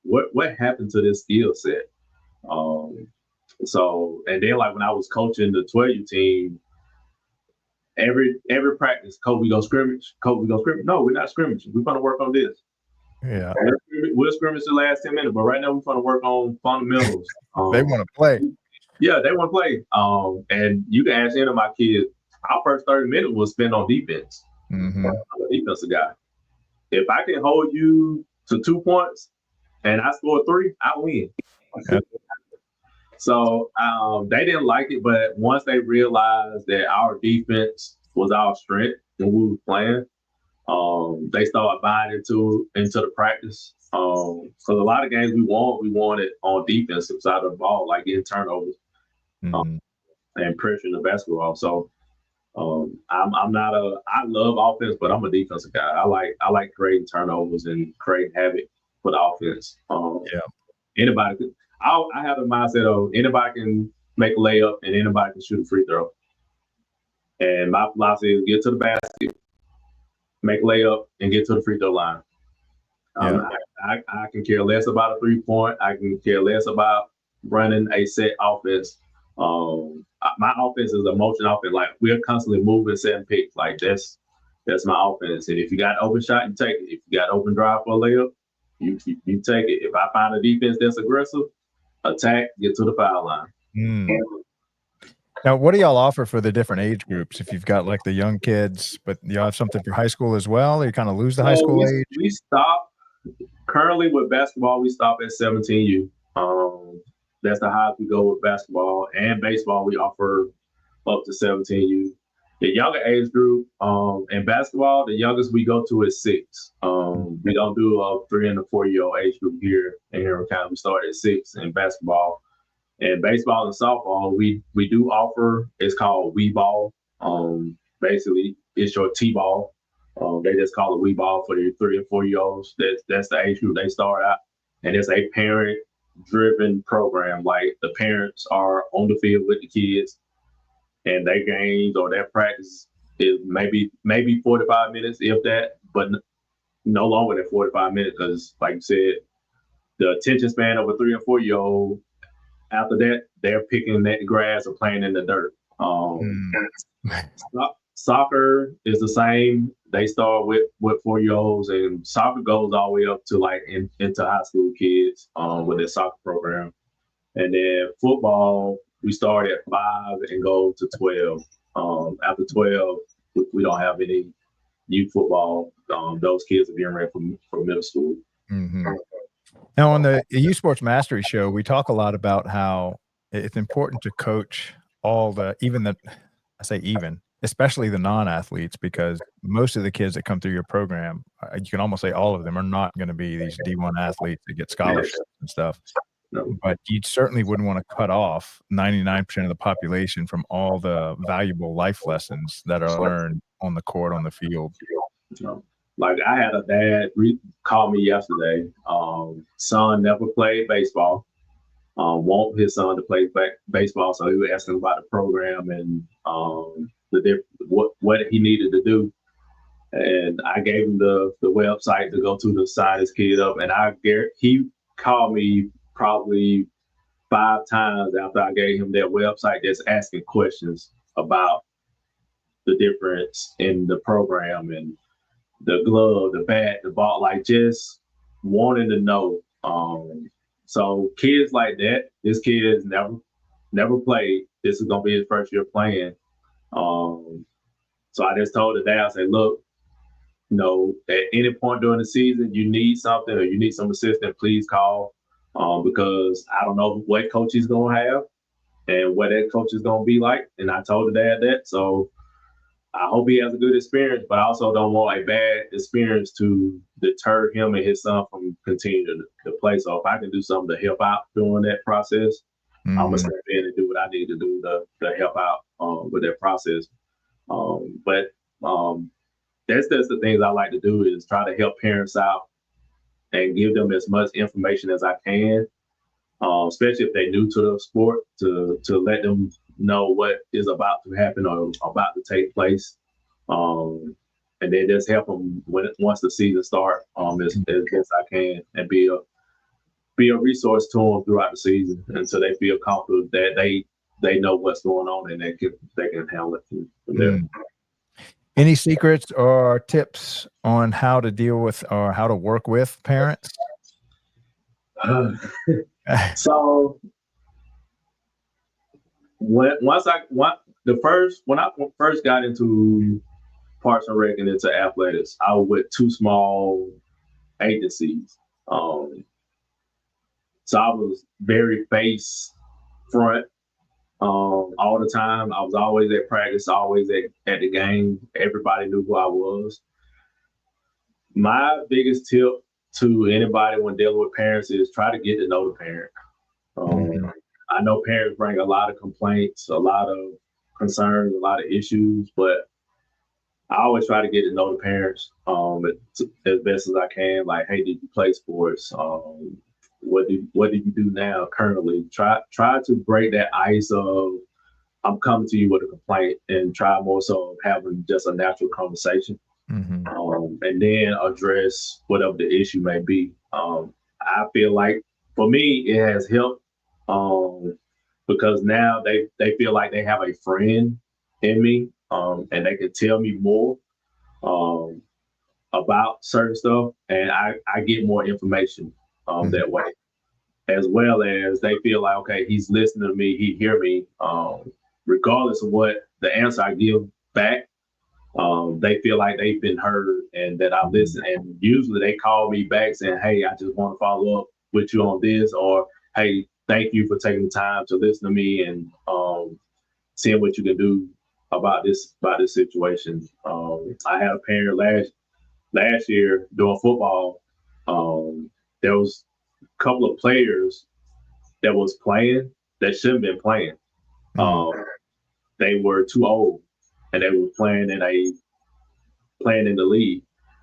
What happened to this skill set? Um, so and then like when I was coaching the 12U team, every practice, coach, we go scrimmage. Coach, we go scrimmage. No, we're not scrimmaging. We're gonna work on this. Yeah. We'll scrimmage the last 10 minutes, but right now we're gonna work on fundamentals. They want to play. Yeah, they want to play. And you can ask any of my kids. Our first 30 minutes was spent on defense. Mm-hmm. I'm a defensive guy. If I can hold you to 2 points and I score 3, I win. Yep. So they didn't like it, but once they realized that our defense was our strength when we were playing, they started buying into the practice. Because a lot of games we won it on defensive side of the ball, like getting turnovers and pressuring the basketball. So I'm not I love offense, but I'm a defensive guy. I like creating turnovers and creating havoc for the offense. Anybody could. I have the mindset of anybody can make a layup and anybody can shoot a free throw. And my philosophy is get to the basket, make a layup, and get to the free throw line. I can care less about a 3-point. I can care less about running a set offense. My offense is a motion offense. Like we're constantly moving, setting picks. Like that's my offense. And if you got an open shot, you take it. If you got an open drive for a layup, you take it. If I find a defense that's aggressive, attack, get to the foul line. Now, what do y'all offer for the different age groups? If you've got like the young kids, but you have something for high school as well, or you kind of lose the high school age? We stop currently with basketball. We stop at 17U. That's the highest we go with basketball and baseball. We offer up to 17U. The younger age group in basketball, the youngest we go to is 6. We don't do a 3 and a 4-year-old age group here in Henry County. We start at 6 in basketball. And baseball and softball, we do offer. It's called Wii Ball. Basically, it's your T-ball. They just call it Wii Ball for the 3 and 4-year-olds. That's the age group they start at, and it's a parent-driven program. Like the parents are on the field with the kids, and their games or their practice is maybe 45 minutes, if that, but no longer than 45 minutes because, like you said, the attention span of a 3 and 4-year-old. After that, they're picking that grass or playing in the dirt. Soccer is the same. They start with 4-year-olds, and soccer goes all the way up to like into high school kids with their soccer program. And then football, we start at 5 and go to 12. After 12, we don't have any youth football. Those kids are getting ready for middle school. Now, on the U Sports Mastery Show, we talk a lot about how it's important to coach especially the non-athletes, because most of the kids that come through your program, you can almost say all of them are not going to be these D1 athletes that get scholarships and stuff. But you certainly wouldn't want to cut off 99% of the population from all the valuable life lessons that are learned on the court, on the field. Like I had a dad call me yesterday. Son never played baseball. Want his son to play baseball, so he was asking about the program and what he needed to do. And I gave him the website to go to sign his kid up. And he called me probably 5 times after I gave him that website, just asking questions about the difference in the program and the glove, the bat, the ball, like just wanting to know. So kids like that, this kid has never played. This is gonna be his first year playing. So I just told the dad, I said, look, at any point during the season, you need something or you need some assistance, please call. Because I don't know what coach he's gonna have and what that coach is gonna be like. And I told the dad that. So I hope he has a good experience, but I also don't want a bad experience to deter him and his son from continuing to play. So if I can do something to help out during that process, I'm gonna step in and do what I need to do to help out with that process. But that's the things I like to do is try to help parents out and give them as much information as I can, especially if they're new to the sport, to let them know what is about to happen or about to take place. and then just help them once the season starts, as best I can, and be a resource to them throughout the season until they feel confident that they know what's going on and they can handle it from there. Any secrets or tips on how to deal with or how to work with parents? So when I first got into Parks and Rec and into athletics, I was with two small agencies. So I was very face front all the time. I was always at practice, always at the game. Everybody knew who I was. My biggest tip to anybody when dealing with parents is try to get to know the parent. I know parents bring a lot of complaints, a lot of concerns, a lot of issues, but I always try to get to know the parents as best as I can. Like, hey, did you play sports? What do you do now currently? Try to break that ice of I'm coming to you with a complaint, and try more so having just a natural conversation, and then address whatever the issue may be. I feel like for me it has helped because now they feel like they have a friend in me, and they can tell me more about certain stuff, and I get more information that way, as well as they feel like, okay, he's listening to me, he hear me, regardless of what the answer I give back. They feel like they've been heard and that I listen. And usually they call me back saying, hey, I just want to follow up with you on this, or hey, thank you for taking the time to listen to me and seeing what you can do about this situation. I had a parent last year doing football. There was a couple of players that was playing that shouldn't have been playing. They were too old, and they were playing in the league.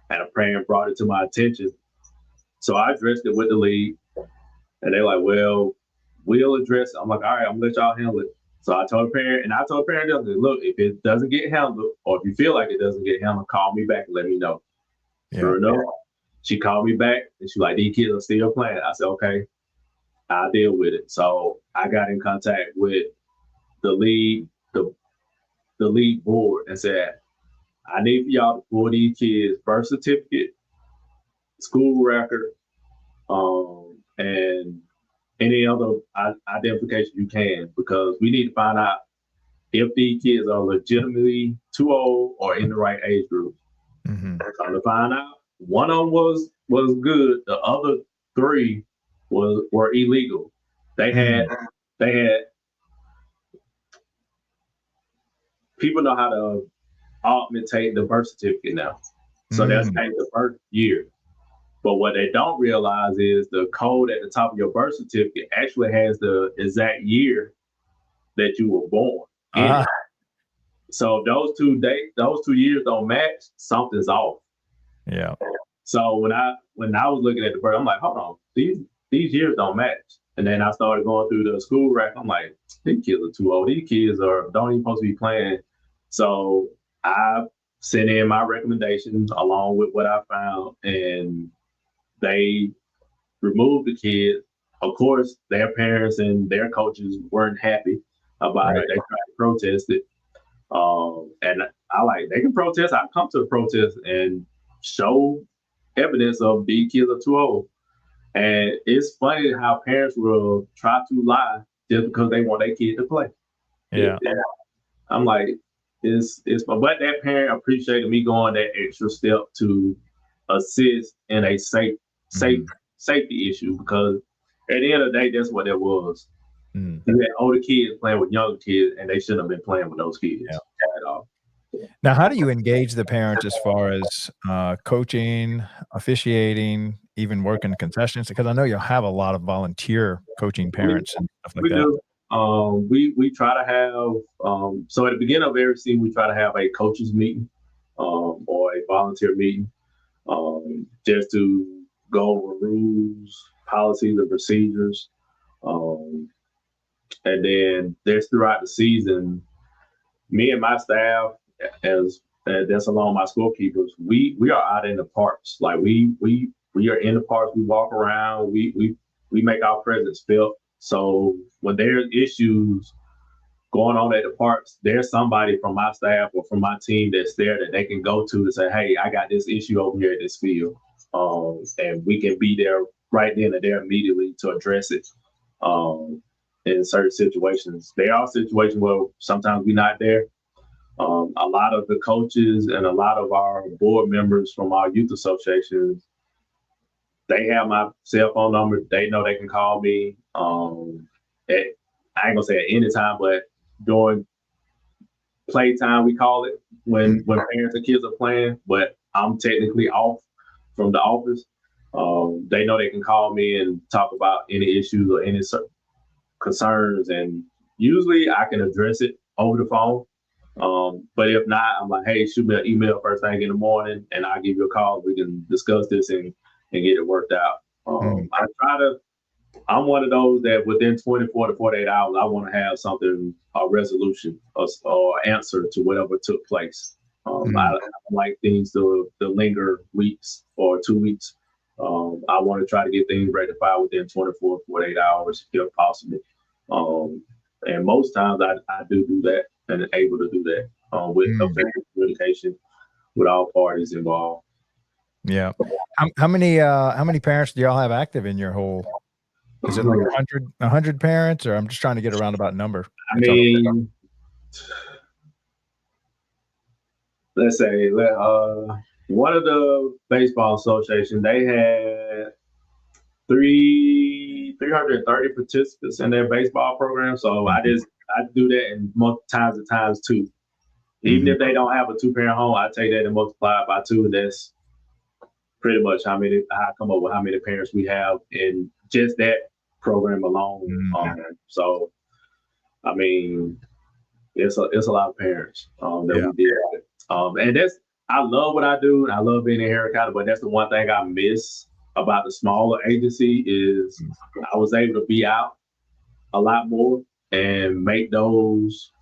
And a parent brought it to my attention, so I addressed it with the league, and they're like, "Well, we'll address it." I'm like, "All right, I'm gonna let y'all handle it." So I told the parent, "Look, if it doesn't get handled, or if you feel like it doesn't get handled, call me back and let me know." Sure enough, she called me back and she's like, "These kids are still playing." I said, "Okay, I'll deal with it." So I got in contact with the league, the league board, and said, I need for y'all to pull these kids' birth certificate, school record, and any other identification you can, because we need to find out if these kids are legitimately too old or in the right age group. Come to find out, one of them was good. The other three were illegal. They had people know how to augmentate the birth certificate now. So that's the birth year. But what they don't realize is the code at the top of your birth certificate actually has the exact year that you were born in it. So those two years don't match, something's off. Yeah. So when I was looking at the birth, I'm like, hold on, these years don't match. And then I started going through the school record. I'm like, these kids are too old. These kids don't even supposed to be playing. So I sent in my recommendations along with what I found, and they removed the kids. Of course, their parents and their coaches weren't happy about it. They tried to protest it. And they can protest. I come to the protest and show evidence of these kids are too old. And it's funny how parents will try to lie just because they want their kid to play. Yeah. I'm like, but that parent appreciated me going that extra step to assist in a safety issue, because at the end of the day, that's what it was. You had older kids playing with younger kids, and they shouldn't have been playing with those kids at all. Now, how do you engage the parents as far as coaching, officiating, even working concessions? Because I know you'll have a lot of volunteer coaching parents and stuff like that. Do. We try to have so at the beginning of every season we try to have a coaches meeting or a volunteer meeting, just to go over rules, policies, and procedures, and then there's throughout the season, me and my staff, as that's along my scorekeepers. We are out in the parks. Like we are in the parks. We walk around. We make our presence felt. So when there's issues going on at the parks, there's somebody from my staff or from my team that's there that they can go to say, hey, I got this issue over here at this field. And we can be there right then and there immediately to address it. In certain situations, there are situations where sometimes we're not there. A lot of the coaches and a lot of our board members from our youth associations, they have my cell phone number. They know they can call me. I ain't gonna say at any time, but during playtime, we call it, when parents and kids are playing, but I'm technically off from the office. They know they can call me and talk about any issues or any concerns, and usually I can address it over the phone. But if not, I'm like, hey, shoot me an email first thing in the morning, and I'll give you a call. We can discuss this and get it worked out. I'm one of those that within 24 to 48 hours, I want to have something, a resolution or answer to whatever took place. I don't like things to linger weeks or 2 weeks. I want to try to get things rectified within 24 to 48 hours if possible. And most times I do that and able to do that with effective communication with all parties involved. Yeah. How many parents do y'all have active in your whole? Is it like 100 parents, or I'm just trying to get a roundabout number? I mean, let's say one of the baseball association, they had 330 participants in their baseball program. So I do that in multiple times too. Even if they don't have a 2-parent home, I take that and multiply it by 2, and that's pretty much I come up with how many parents we have in just that program alone. So I mean, it's a lot of parents that we deal with. And I love what I do, and I love being in Harris County, but that's the one thing I miss about the smaller agency is I was able to be out a lot more and make those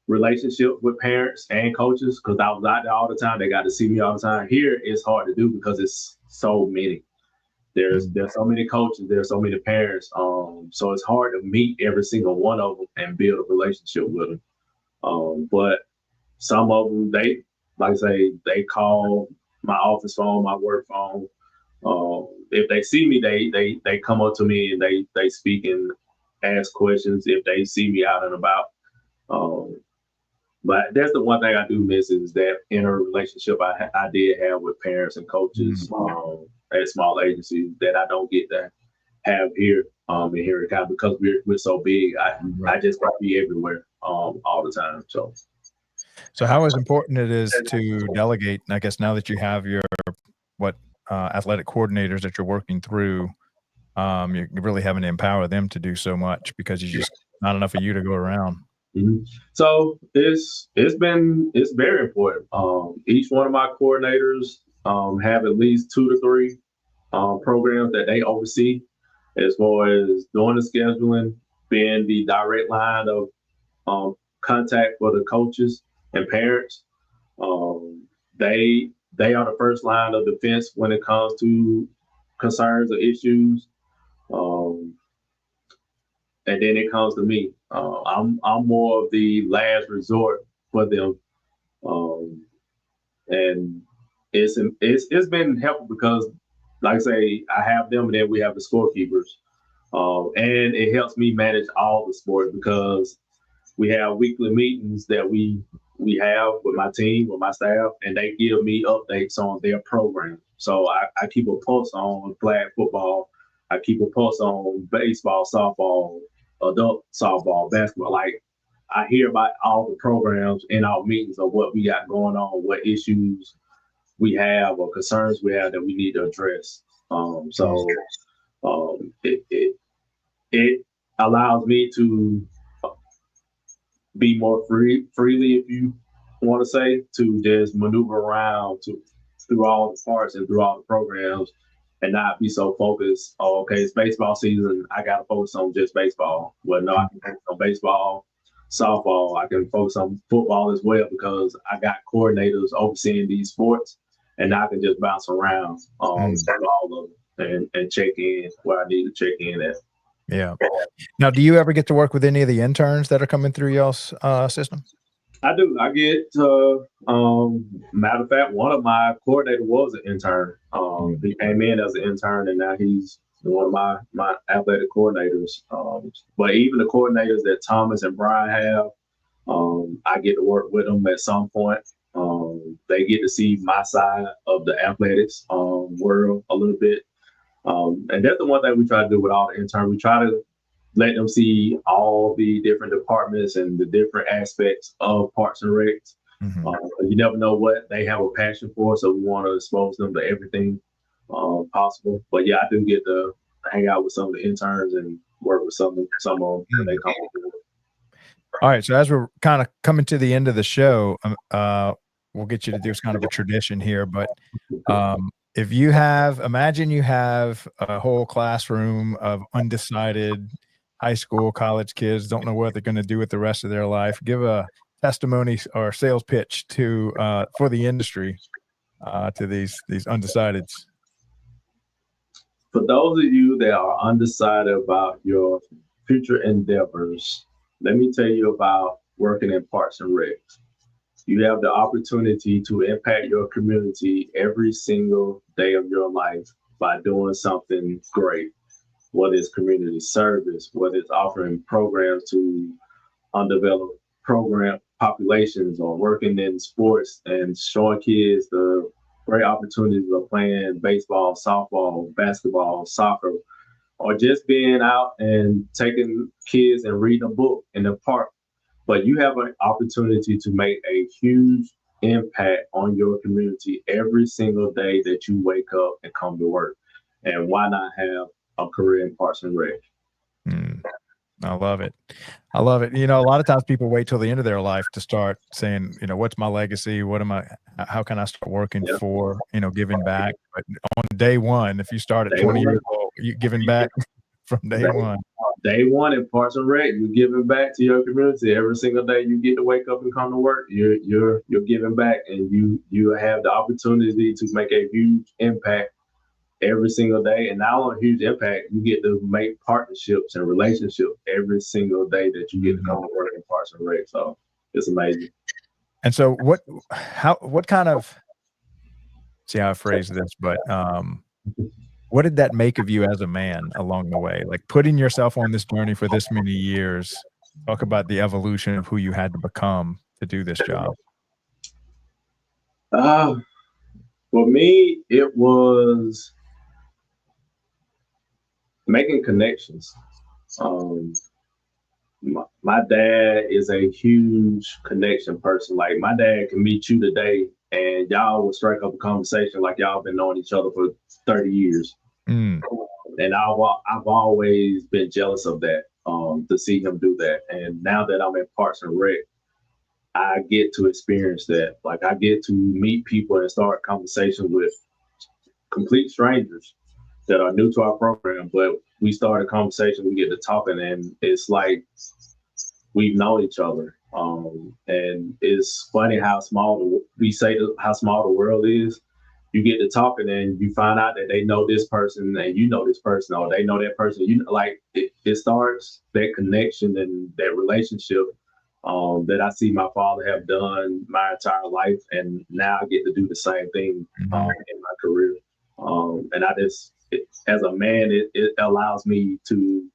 relationships with parents and coaches, because I was out there all the time. They got to see me all the time. Here it's hard to do because it's so many. There's so many coaches, there's so many parents. So it's hard to meet every single one of them and build a relationship with them. But some of them, they, like I say, they call my office phone, my work phone. If they see me, they come up to me and they speak and ask questions if they see me out and about. But that's the one thing I do miss is that inner relationship I did have with parents and coaches at small agencies that I don't get to have here in Harris County because we're so big. I just got to be everywhere all the time. So how important it is to delegate, I guess now that you have your athletic coordinators that you're working through, you're really having to empower them to do so much because you just not enough of you to go around. So it's very important. Each one of my coordinators have at least 2 to 3 programs that they oversee as far as doing the scheduling, being the direct line of contact for the coaches and parents. They are the first line of defense when it comes to concerns or issues. And then it comes to me. I'm more of the last resort for them, and it's been helpful because, like I say, I have them, and then we have the scorekeepers, and it helps me manage all the sports because we have weekly meetings that we have with my team, with my staff, and they give me updates on their program. So I keep a pulse on flag football. I keep a pulse on baseball, softball, adult softball, basketball. Like I hear about all the programs in our meetings of what we got going on, what issues we have or concerns we have that we need to address. It allows me to be more freely, if you want to say, to just maneuver around through all the parts and through all the programs and not be so focused. Okay, it's baseball season. I got to focus on just baseball. Well, no, I can focus on baseball, softball. I can focus on football as well because I got coordinators overseeing these sports, and now I can just bounce around from all of them and check in where I need to check in at. Yeah. Now, do you ever get to work with any of the interns that are coming through y'all's system? I do. I get, matter of fact, one of my coordinator was an intern. He came in as an intern, and now he's one of my athletic coordinators. But even the coordinators that Thomas and Brian have, I get to work with them at some point. They get to see my side of the athletics world a little bit. And that's the one thing we try to do with all the interns. We try to let them see all the different departments and the different aspects of Parks and Recs. You never know what they have a passion for, so we want to expose them to everything possible. But yeah, I do get to hang out with some of the interns and work with some of them when they come on board. All right, so as we're kind of coming to the end of the show, we'll get you to do kind of a tradition here, but if you imagine you have a whole classroom of undecided high school, college kids, don't know what they're going to do with the rest of their life, give a testimony or sales pitch to for the industry to these undecideds. For those of you that are undecided about your future endeavors, let me tell you about working in Parks and Recs. You have the opportunity to impact your community every single day of your life by doing something great, whether it's community service, whether it's offering programs to undeveloped program populations, or working in sports and showing kids the great opportunities of playing baseball, softball, basketball, soccer, or just being out and taking kids and reading a book in the park. But you have an opportunity to make a huge impact on your community every single day that you wake up and come to work. And why not have a career in Parks and Rec? I love it. I love it. You know, a lot of times people wait till the end of their life to start saying, you know, what's my legacy? How can I start working for, giving back? But on day one, if you start at 20 years old, you're giving back from day one. Day one in Parks and Rec, you're giving back to your community. Every single day you get to wake up and come to work, you're giving back, and you have the opportunity to make a huge impact every single day. And not only a huge impact, you get to make partnerships and relationships every single day that you get to come to work in Parks and Rec. So it's amazing. And so what kind of, see how I phrase this, but what did that make of you as a man along the way? Like putting yourself on this journey for this many years, talk about the evolution of who you had to become to do this job. For me, it was making connections. My dad is a huge connection person. Like my dad can meet you today and y'all will strike up a conversation like y'all been knowing each other for 30 years. And I've always been jealous of that, to see him do that. And now that I'm in Parks and Rec, I get to experience that. Like I get to meet people and start conversations with complete strangers that are new to our program, but we start a conversation, we get to talking, and it's like we've known each other. And it's funny how small how small the world is. You get to talking and you find out that they know this person and you know this person, or they know that person. It starts that connection and that relationship that I see my father have done my entire life, and now I get to do the same thing in my career. And as a man, it allows me to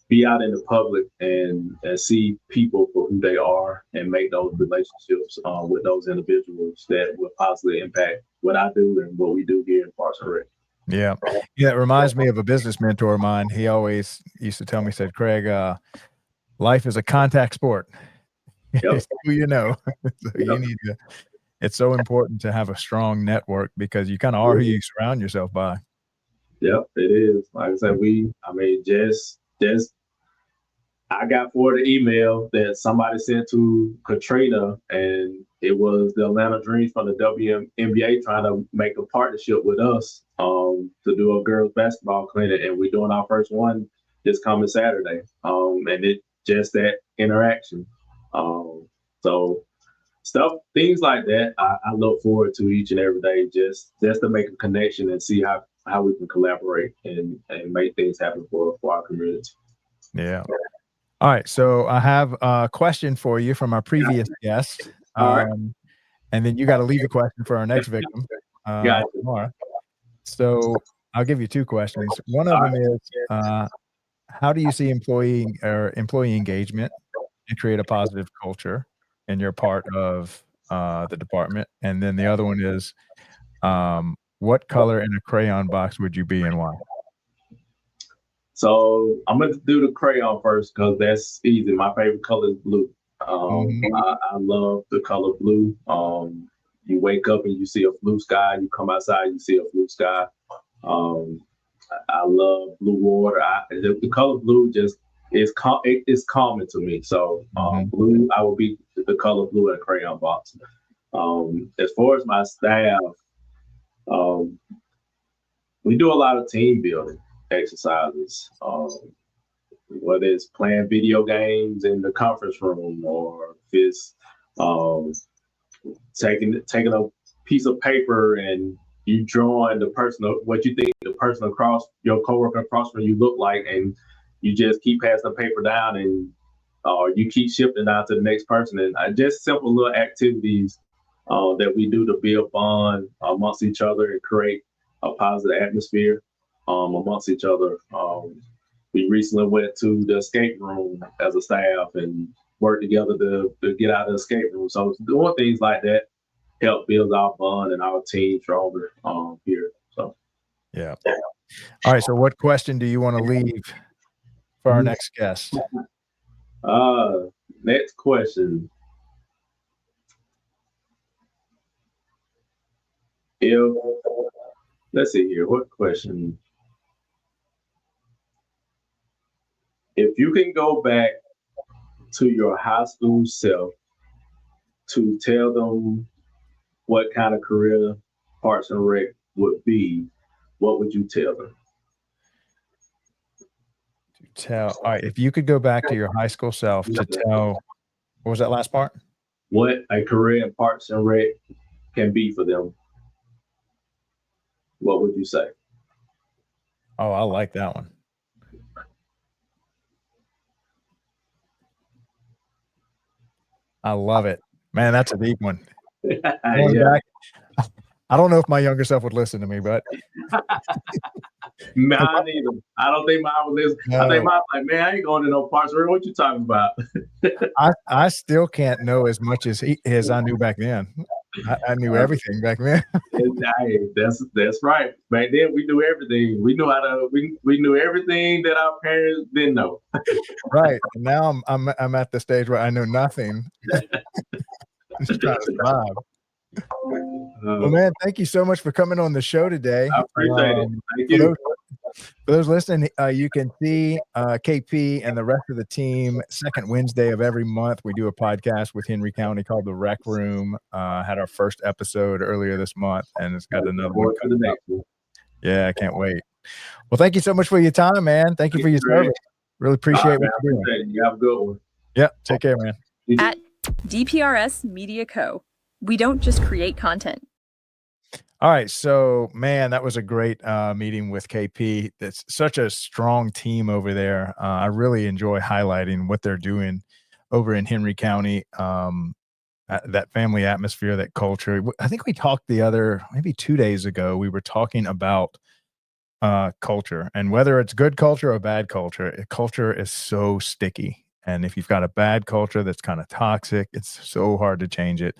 be out in the public and see people for who they are and make those relationships with those individuals that will positively impact what I do and what we do here in Parks and Rec. Yeah. It reminds me of a business mentor of mine. He always used to tell me, said, Craig, life is a contact sport. Yep. It's who you know. So you need to, it's so important to have a strong network because you kind of are who you surround yourself by. Yep, it is. Like I said, just I got forwarded an email that somebody sent to Katrina, and it was the Atlanta Dreams from the WNBA trying to make a partnership with us to do a girls basketball clinic, and we're doing our first one this coming Saturday. And it just that interaction So stuff, things like that, I look forward to each and every day, just to make a connection and see how we can collaborate and make things happen for our community. Yeah. All right. So I have a question for you from our previous guest. All right, And then you got to leave a question for our next victim, got you. Laura. So I'll give you two questions. One of All them right. is, how do you see employee engagement and create a positive culture in your part of the department? And then the other one is, what color in a crayon box would you be and why? So I'm gonna do the crayon first because that's easy. My favorite color is blue. Mhm. I love the color blue. You wake up and you see a blue sky. You come outside, you see a blue sky. Um, I love blue water. The color blue just it's calming to me. So Mhm. blue, I will be the color blue in a crayon box. As far as my staff, um, we do a lot of team building exercises. Whether it's playing video games in the conference room or if it's um, taking a piece of paper and you drawing the person what you think the person across your coworker across from you look like, and you just keep passing the paper down and you keep shifting down to the next person, and just simple little activities that we do to build bond amongst each other and create a positive atmosphere amongst each other. We recently went to the escape room as a staff and worked together to get out of the escape room. So doing things like that help build our bond and our team stronger here. So Yeah. All right. So what question do you want to leave for our next guest? uh next question. If let's see here, what question? If you can go back to your high school self to tell them what kind of career Parks and Rec would be, what would you tell them? All right. If you could go back to your high school self to tell, what was that last part? What a career in Parks and Rec can be for them, what would you say? Oh, I like that one. I love it. Man, that's a deep one. Going Yeah, back, I don't know if my younger self would listen to me, but mine either. I don't think mine would listen. I think no, mine's like, man, I ain't going to no Parks and Rec. What you talking about? I still can't know as much as I knew back then. I knew everything back then. Hey, that's right. Back then, we knew everything. We knew how to. We knew everything that our parents didn't know. Right. And now I'm at the stage where I know nothing. Just trying to survive. Well, man, thank you so much for coming on the show today. I appreciate it. Thank For you. those listening, you can see KP and the rest of the team second Wednesday of every month. We do a podcast with Henry County called The Rec Room. Had our first episode earlier this month, and it's got another one Forward to the coming up. next one. Yeah, I can't wait. Well, thank you so much for your time, man. Thank you for your Great. service. Really All appreciate right, man. what I you're doing. appreciate it. You have a good one. Yeah, take care, man. You too. At DPRS Media Co., we don't just create content. All right, so man, that was a great meeting with KP. It's such a strong team over there. I really enjoy highlighting what they're doing over in Henry County. That family atmosphere, that culture. I think we talked maybe 2 days ago. We were talking about culture and whether it's good culture or bad culture. Culture is so sticky, and if you've got a bad culture that's kind of toxic, it's so hard to change it.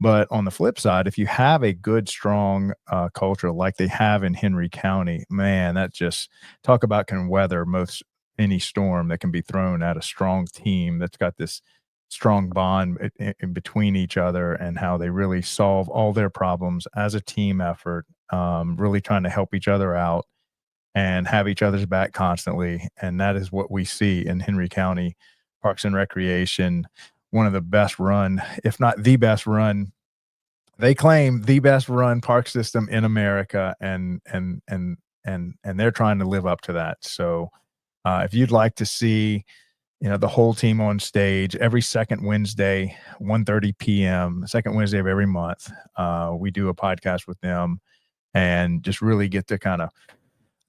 But on the flip side, if you have a good, strong culture like they have in Henry County, man, that just talk about can weather most any storm that can be thrown at a strong team that's got this strong bond in between each other, and how they really solve all their problems as a team effort, really trying to help each other out and have each other's back constantly. And that is what we see in Henry County Parks and Recreation. One of the best run, if not the best run, they claim the best run park system in America, and they're trying to live up to that. So if you'd like to see the whole team on stage every second Wednesday, 1:30 p.m., second Wednesday of every month. We do a podcast with them and just really get to I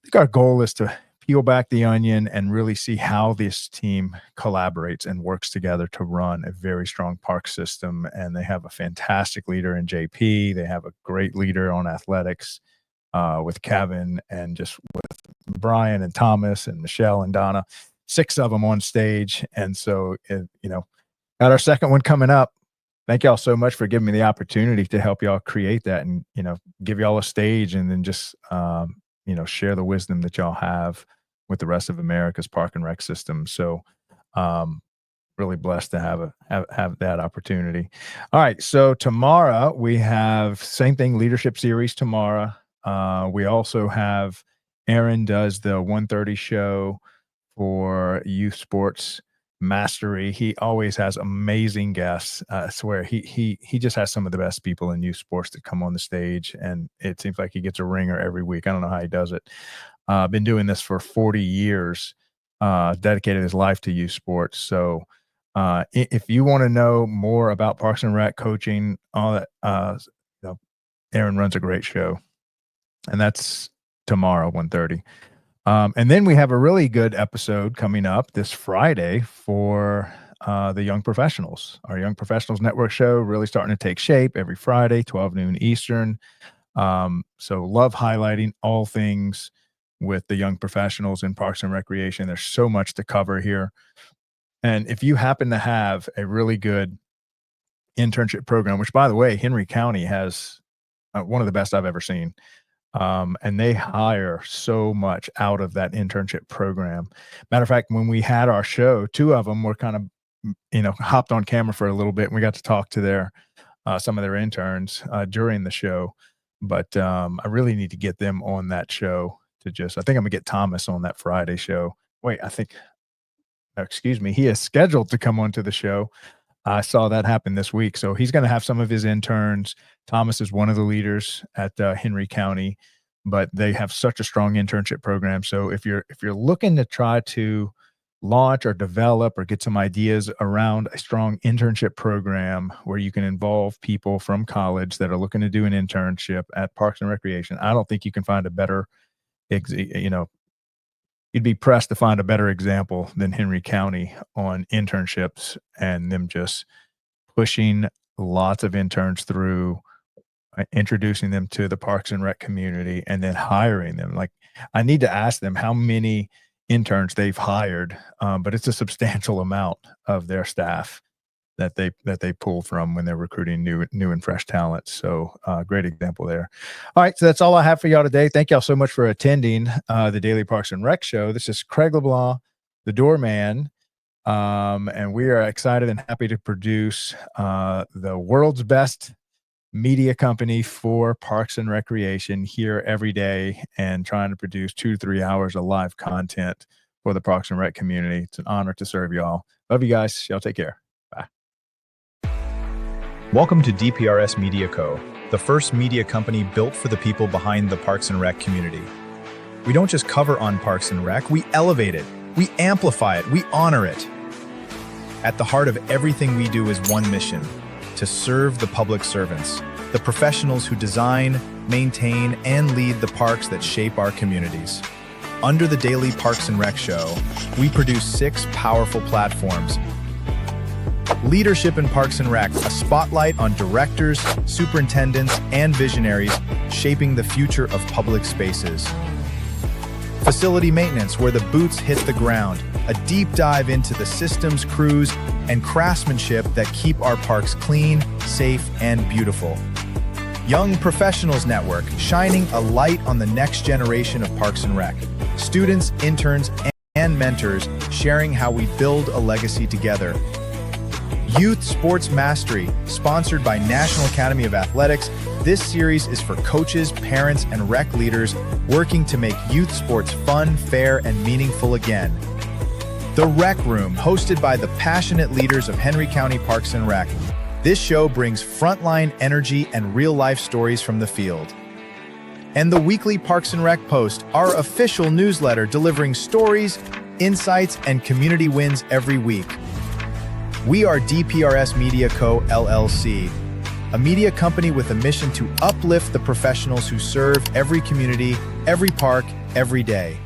think our goal is to peel back the onion and really see how this team collaborates and works together to run a very strong park system. And they have a fantastic leader in JP. They have a great leader on athletics with Kevin, and just with Brian and Thomas and Michelle and Donna, 6 of them on stage. And so, got our second one coming up. Thank y'all so much for giving me the opportunity to help y'all create that and, give y'all a stage, and then just, share the wisdom that y'all have with the rest of America's park and rec system. So, really blessed to have that opportunity. All right. So tomorrow we have same thing, leadership series tomorrow. We also have Aaron does the 1:30 show for youth sports mastery. He always has amazing guests. I swear he just has some of the best people in youth sports that come on the stage, and it seems like he gets a ringer every week. I don't know how he does it. Been doing this for 40 years, dedicated his life to youth sports. So if you want to know more about Parks and Rec coaching, all that, Aaron runs a great show, and that's tomorrow, 1:30. And then we have a really good episode coming up this Friday for the Young Professionals. Our Young Professionals Network show really starting to take shape every Friday, 12 noon Eastern. So love highlighting all things with the young professionals in Parks and Recreation. There's so much to cover here. And if you happen to have a really good internship program, which, by the way, Henry County has one of the best I've ever seen. And they hire so much out of that internship program. Matter of fact, when we had our show, 2 of them were kind of, hopped on camera for a little bit, and we got to talk to some of their interns during the show. But I really need to get them on that show I think I'm gonna get Thomas on that Friday show. Wait, excuse me, he is scheduled to come onto the show. I saw that happen this week. So he's going to have some of his interns. Thomas is one of the leaders at Henry County, but they have such a strong internship program. So if you're looking to try to launch or develop or get some ideas around a strong internship program where you can involve people from college that are looking to do an internship at Parks and Recreation, I don't think you can find a better, you'd be pressed to find a better example than Henry County on internships and them just pushing lots of interns through, introducing them to the Parks and Rec community, and then hiring them. Like, I need to ask them how many interns they've hired, but it's a substantial amount of their staff that they pull from when they're recruiting new and fresh talent. So great example there. All right, so that's all I have for y'all today. Thank y'all so much for attending the Daily Parks and Rec show. This is Craig LeBlanc, the doorman, and we are excited and happy to produce the world's best media company for Parks and Recreation here every day, and trying to produce 2 to 3 hours of live content for the Parks and Rec community. It's an honor to serve y'all. Love you guys. Y'all take care. Bye. Welcome to DPRS Media Co., the first media company built for the people behind the Parks and Rec community. We don't just cover on Parks and Rec, we elevate it, we amplify it, we honor it. At the heart of everything we do is one mission: to serve the public servants, the professionals who design, maintain, and lead the parks that shape our communities. Under the Daily Parks and Rec show, we produce 6 powerful platforms. Leadership in Parks and Rec, a spotlight on directors, superintendents, and visionaries shaping the future of public spaces. Facility maintenance, where the boots hit the ground, a deep dive into the systems, crews, and craftsmanship that keep our parks clean, safe, and beautiful. Young Professionals Network, shining a light on the next generation of Parks and Rec. Students, interns, and mentors sharing how we build a legacy together. Youth Sports Mastery, sponsored by National Academy of Athletics. This series is for coaches, parents, and rec leaders working to make youth sports fun, fair, and meaningful again. The Rec Room, hosted by the passionate leaders of Henry County Parks and Rec. This show brings frontline energy and real-life stories from the field. And the weekly Parks and Rec Post, our official newsletter delivering stories, insights, and community wins every week. We are DPRS Media Co. LLC, a media company with a mission to uplift the professionals who serve every community, every park, every day.